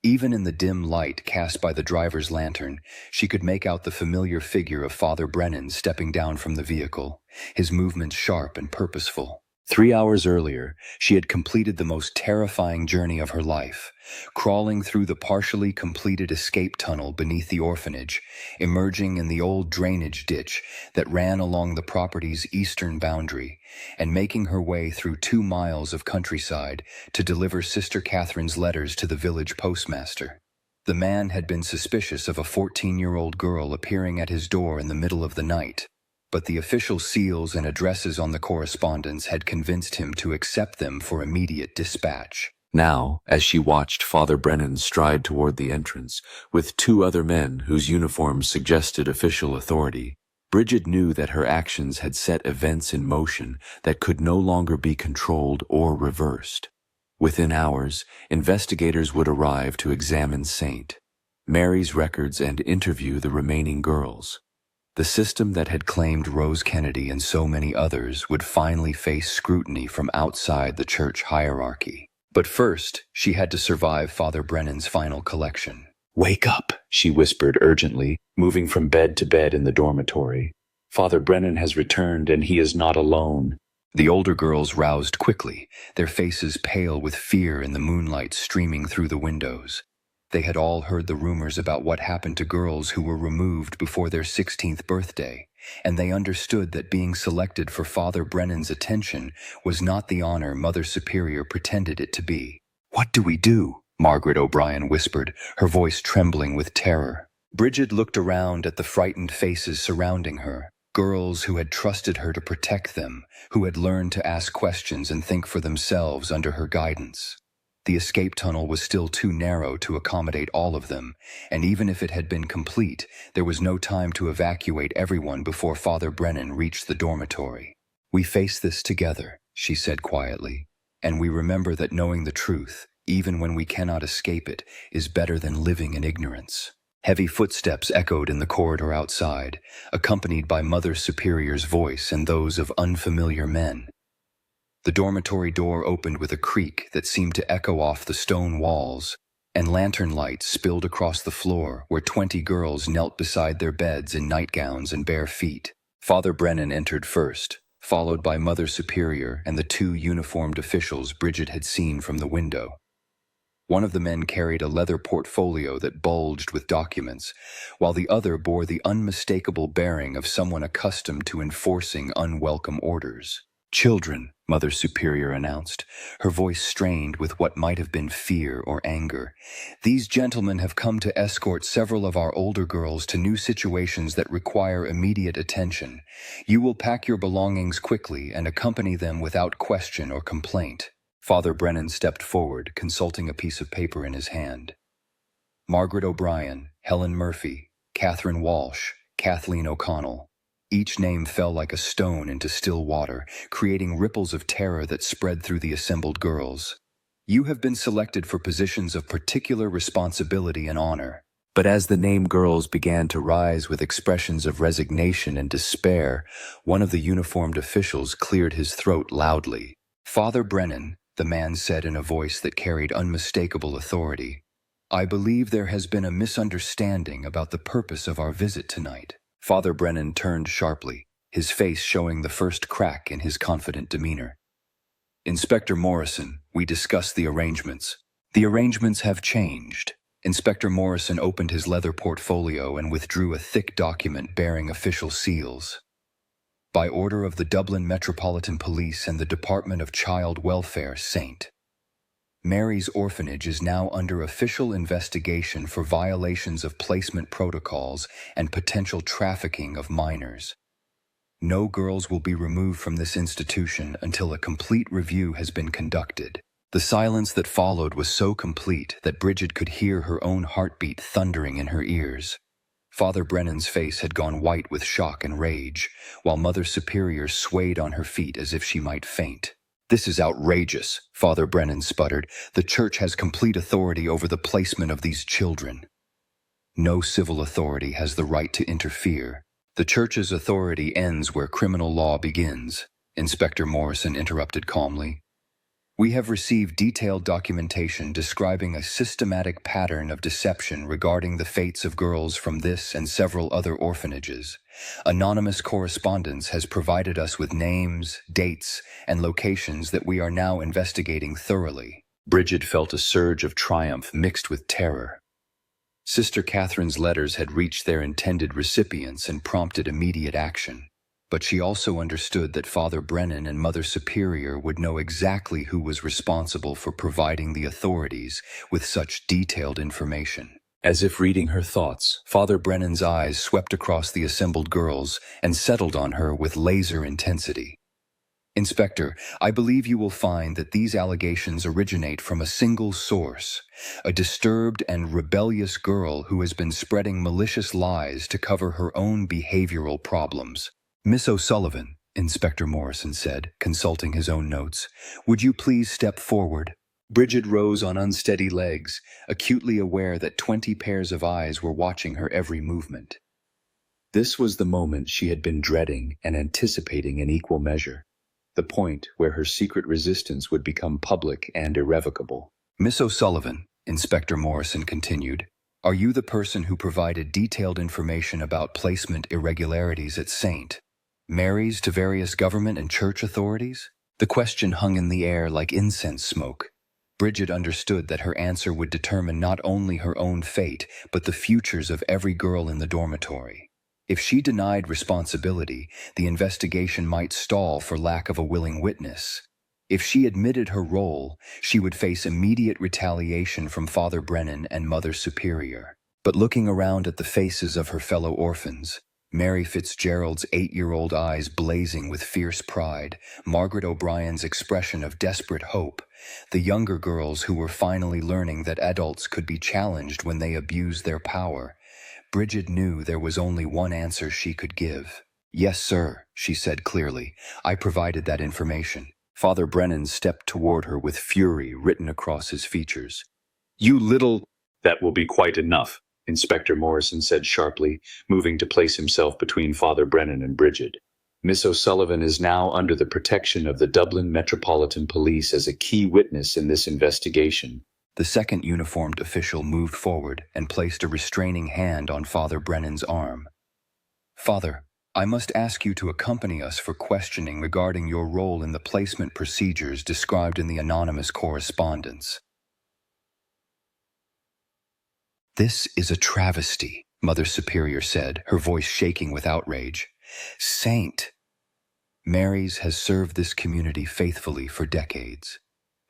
Even in the dim light cast by the driver's lantern, she could make out the familiar figure of Father Brennan stepping down from the vehicle, his movements sharp and purposeful. 3 hours earlier, she had completed the most terrifying journey of her life, crawling through the partially completed escape tunnel beneath the orphanage, emerging in the old drainage ditch that ran along the property's eastern boundary, and making her way through 2 miles of countryside to deliver Sister Catherine's letters to the village postmaster. The man had been suspicious of a 14-year-old girl appearing at his door in the middle of the night, but the official seals and addresses on the correspondence had convinced him to accept them for immediate dispatch. Now, as she watched Father Brennan stride toward the entrance, with 2 other men whose uniforms suggested official authority, Bridget knew that her actions had set events in motion that could no longer be controlled or reversed. Within hours, investigators would arrive to examine St. Mary's records and interview the remaining girls. The system that had claimed Rose Kennedy and so many others would finally face scrutiny from outside the church hierarchy. But first, she had to survive Father Brennan's final collection. "Wake up," she whispered urgently, moving from bed to bed in the dormitory. "Father Brennan has returned, and he is not alone." The older girls roused quickly, their faces pale with fear in the moonlight streaming through the windows. They had all heard the rumors about what happened to girls who were removed before their 16th birthday, and they understood that being selected for Father Brennan's attention was not the honor Mother Superior pretended it to be. "What do we do?" Margaret O'Brien whispered, her voice trembling with terror. Bridget looked around at the frightened faces surrounding her, girls who had trusted her to protect them, who had learned to ask questions and think for themselves under her guidance. The escape tunnel was still too narrow to accommodate all of them, and even if it had been complete, there was no time to evacuate everyone before Father Brennan reached the dormitory. "We face this together," she said quietly, "and we remember that knowing the truth, even when we cannot escape it, is better than living in ignorance." Heavy footsteps echoed in the corridor outside, accompanied by Mother Superior's voice and those of unfamiliar men. The dormitory door opened with a creak that seemed to echo off the stone walls, and lantern lights spilled across the floor where 20 girls knelt beside their beds in nightgowns and bare feet. Father Brennan entered first, followed by Mother Superior and the 2 uniformed officials Bridget had seen from the window. One of the men carried a leather portfolio that bulged with documents, while the other bore the unmistakable bearing of someone accustomed to enforcing unwelcome orders. "Children," Mother Superior announced, her voice strained with what might have been fear or anger. "These gentlemen have come to escort several of our older girls to new situations that require immediate attention. You will pack your belongings quickly and accompany them without question or complaint." Father Brennan stepped forward, consulting a piece of paper in his hand. Margaret O'Brien, Helen Murphy, Catherine Walsh, Kathleen O'Connell. Each name fell like a stone into still water, creating ripples of terror that spread through the assembled girls. "You have been selected for positions of particular responsibility and honor." But as the named girls began to rise with expressions of resignation and despair, one of the uniformed officials cleared his throat loudly. "Father Brennan," the man said in a voice that carried unmistakable authority, "I believe there has been a misunderstanding about the purpose of our visit tonight." Father Brennan turned sharply, his face showing the first crack in his confident demeanor. "Inspector Morrison, we discussed the arrangements. The arrangements have changed." Inspector Morrison opened his leather portfolio and withdrew a thick document bearing official seals. "By order of the Dublin Metropolitan Police and the Department of Child Welfare, St. Mary's Orphanage is now under official investigation for violations of placement protocols and potential trafficking of minors. No girls will be removed from this institution until a complete review has been conducted." The silence that followed was so complete that Bridget could hear her own heartbeat thundering in her ears. Father Brennan's face had gone white with shock and rage, while Mother Superior swayed on her feet as if she might faint. "This is outrageous," Father Brennan sputtered. "The church has complete authority over the placement of these children." "No civil authority has the right to interfere. The church's authority ends where criminal law begins," Inspector Morrison interrupted calmly. We have received detailed documentation describing a systematic pattern of deception regarding the fates of girls from this and several other orphanages. Anonymous correspondence has provided us with names, dates, and locations that we are now investigating thoroughly. Bridget felt a surge of triumph mixed with terror. Sister Catherine's letters had reached their intended recipients and prompted immediate action. But she also understood that Father Brennan and Mother Superior would know exactly who was responsible for providing the authorities with such detailed information. As if reading her thoughts, Father Brennan's eyes swept across the assembled girls and settled on her with laser intensity. Inspector, I believe you will find that these allegations originate from a single source, a disturbed and rebellious girl who has been spreading malicious lies to cover her own behavioral problems. Miss O'Sullivan, Inspector Morrison said, consulting his own notes, would you please step forward? Bridget rose on unsteady legs, acutely aware that 20 pairs of eyes were watching her every movement. This was the moment she had been dreading and anticipating in equal measure, the point where her secret resistance would become public and irrevocable. Miss O'Sullivan, Inspector Morrison continued, are you the person who provided detailed information about placement irregularities at St. Mary's to various government and church authorities? The question hung in the air like incense smoke. Bridget understood that her answer would determine not only her own fate, but the futures of every girl in the dormitory. If she denied responsibility, the investigation might stall for lack of a willing witness. If she admitted her role, she would face immediate retaliation from Father Brennan and Mother Superior. But looking around at the faces of her fellow orphans, Mary Fitzgerald's 8-year-old eyes blazing with fierce pride, Margaret O'Brien's expression of desperate hope, the younger girls who were finally learning that adults could be challenged when they abused their power, Bridget knew there was only one answer she could give. Yes, sir, she said clearly. I provided that information. Father Brennan stepped toward her with fury written across his features. You little— That will be quite enough, Inspector Morrison said sharply, moving to place himself between Father Brennan and Bridget. Miss O'Sullivan is now under the protection of the Dublin Metropolitan Police as a key witness in this investigation. The second uniformed official moved forward and placed a restraining hand on Father Brennan's arm. Father, I must ask you to accompany us for questioning regarding your role in the placement procedures described in the anonymous correspondence. This is a travesty, Mother Superior said, her voice shaking with outrage. St. Mary's has served this community faithfully for decades.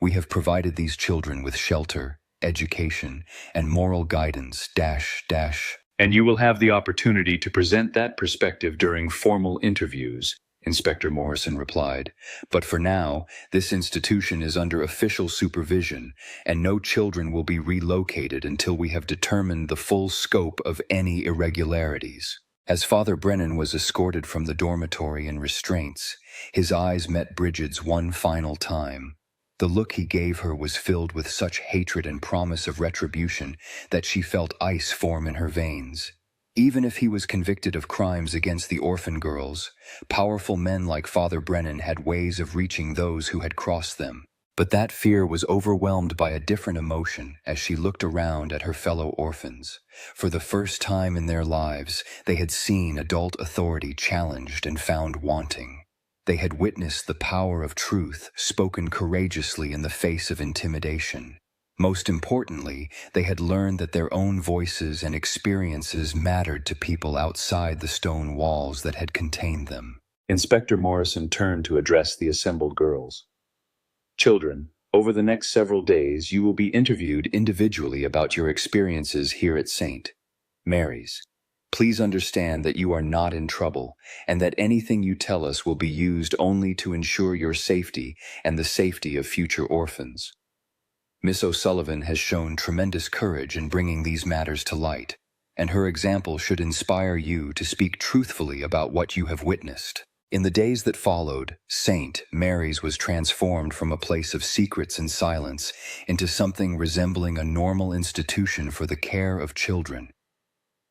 We have provided these children with shelter, education, and moral guidance, And you will have the opportunity to present that perspective during formal interviews, Inspector Morrison replied. But for now, this institution is under official supervision, and no children will be relocated until we have determined the full scope of any irregularities. As Father Brennan was escorted from the dormitory in restraints, his eyes met Bridget's one final time. The look he gave her was filled with such hatred and promise of retribution that she felt ice form in her veins. Even if he was convicted of crimes against the orphan girls, powerful men like Father Brennan had ways of reaching those who had crossed them. But that fear was overwhelmed by a different emotion as she looked around at her fellow orphans. For the first time in their lives, they had seen adult authority challenged and found wanting. They had witnessed the power of truth spoken courageously in the face of intimidation. Most importantly, they had learned that their own voices and experiences mattered to people outside the stone walls that had contained them. Inspector Morrison turned to address the assembled girls. Children, over the next several days, you will be interviewed individually about your experiences here at St. Mary's. Please understand that you are not in trouble, and that anything you tell us will be used only to ensure your safety and the safety of future orphans. Miss O'Sullivan has shown tremendous courage in bringing these matters to light, and her example should inspire you to speak truthfully about what you have witnessed. In the days that followed, St. Mary's was transformed from a place of secrets and silence into something resembling a normal institution for the care of children.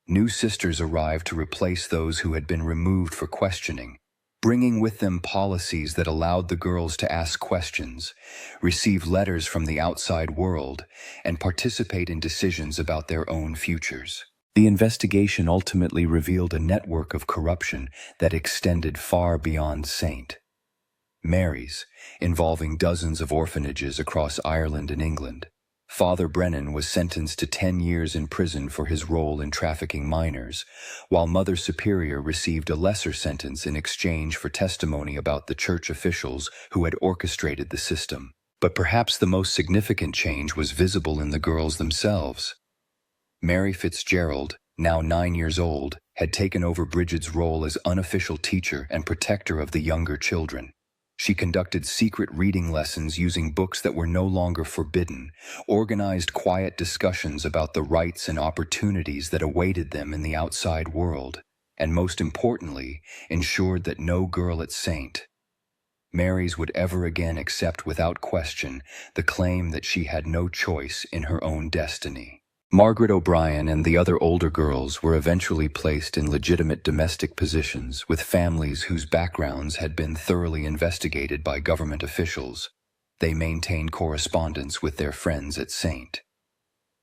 New sisters arrived to replace those who had been removed for questioning, bringing with them policies that allowed the girls to ask questions, receive letters from the outside world, and participate in decisions about their own futures. The investigation ultimately revealed a network of corruption that extended far beyond St. Mary's, involving dozens of orphanages across Ireland and England. Father Brennan was sentenced to 10 years in prison for his role in trafficking minors, while Mother Superior received a lesser sentence in exchange for testimony about the church officials who had orchestrated the system. But perhaps the most significant change was visible in the girls themselves. Mary Fitzgerald, now 9 years old, had taken over Bridget's role as unofficial teacher and protector of the younger children. She conducted secret reading lessons using books that were no longer forbidden, organized quiet discussions about the rights and opportunities that awaited them in the outside world, and most importantly, ensured that no girl at St. Mary's would ever again accept without question the claim that she had no choice in her own destiny. Margaret O'Brien and the other older girls were eventually placed in legitimate domestic positions with families whose backgrounds had been thoroughly investigated by government officials. They maintained correspondence with their friends at St.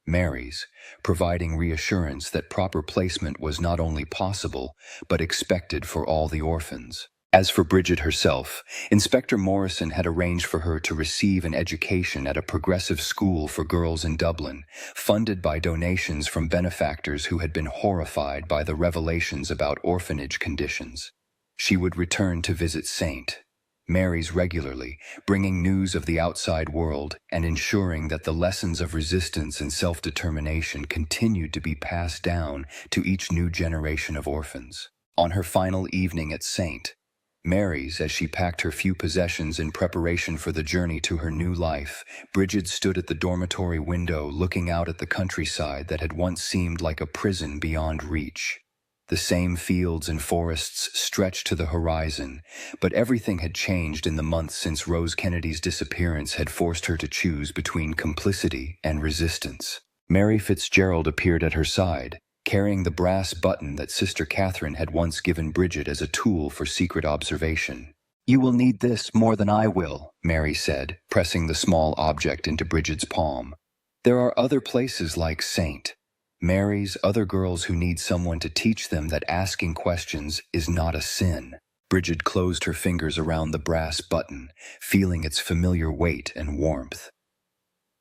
Mary's, providing reassurance that proper placement was not only possible, but expected for all the orphans. As for Bridget herself, Inspector Morrison had arranged for her to receive an education at a progressive school for girls in Dublin, funded by donations from benefactors who had been horrified by the revelations about orphanage conditions. She would return to visit St. Mary's regularly, bringing news of the outside world and ensuring that the lessons of resistance and self-determination continued to be passed down to each new generation of orphans. On her final evening at St. Mary's, as she packed her few possessions in preparation for the journey to her new life, Bridget stood at the dormitory window looking out at the countryside that had once seemed like a prison beyond reach. The same fields and forests stretched to the horizon, but everything had changed in the months since Rose Kennedy's disappearance had forced her to choose between complicity and resistance. Mary Fitzgerald appeared at her side, carrying the brass button that Sister Catherine had once given Bridget as a tool for secret observation. "You will need this more than I will," Mary said, pressing the small object into Bridget's palm. "There are other places like St. Mary's, other girls who need someone to teach them that asking questions is not a sin." Bridget closed her fingers around the brass button, feeling its familiar weight and warmth.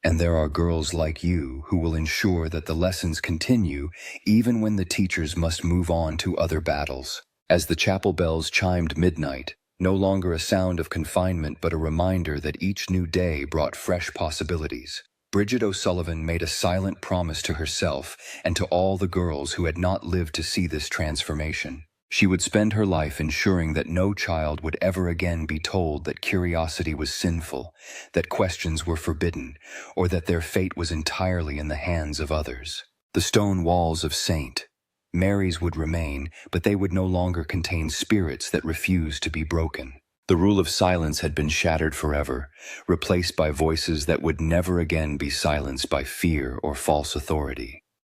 "And there are girls like you who will ensure that the lessons continue even when the teachers must move on to other battles." As the chapel bells chimed midnight, no longer a sound of confinement but a reminder that each new day brought fresh possibilities, Bridget O'Sullivan made a silent promise to herself and to all the girls who had not lived to see this transformation. She would spend her life ensuring that no child would ever again be told that curiosity was sinful, that questions were forbidden, or that their fate was entirely in the hands of others. The stone walls of St. Mary's would remain, but they would no longer contain spirits that refused to be broken. The rule of silence had been shattered forever, replaced by voices that would never again be silenced by fear or false authority.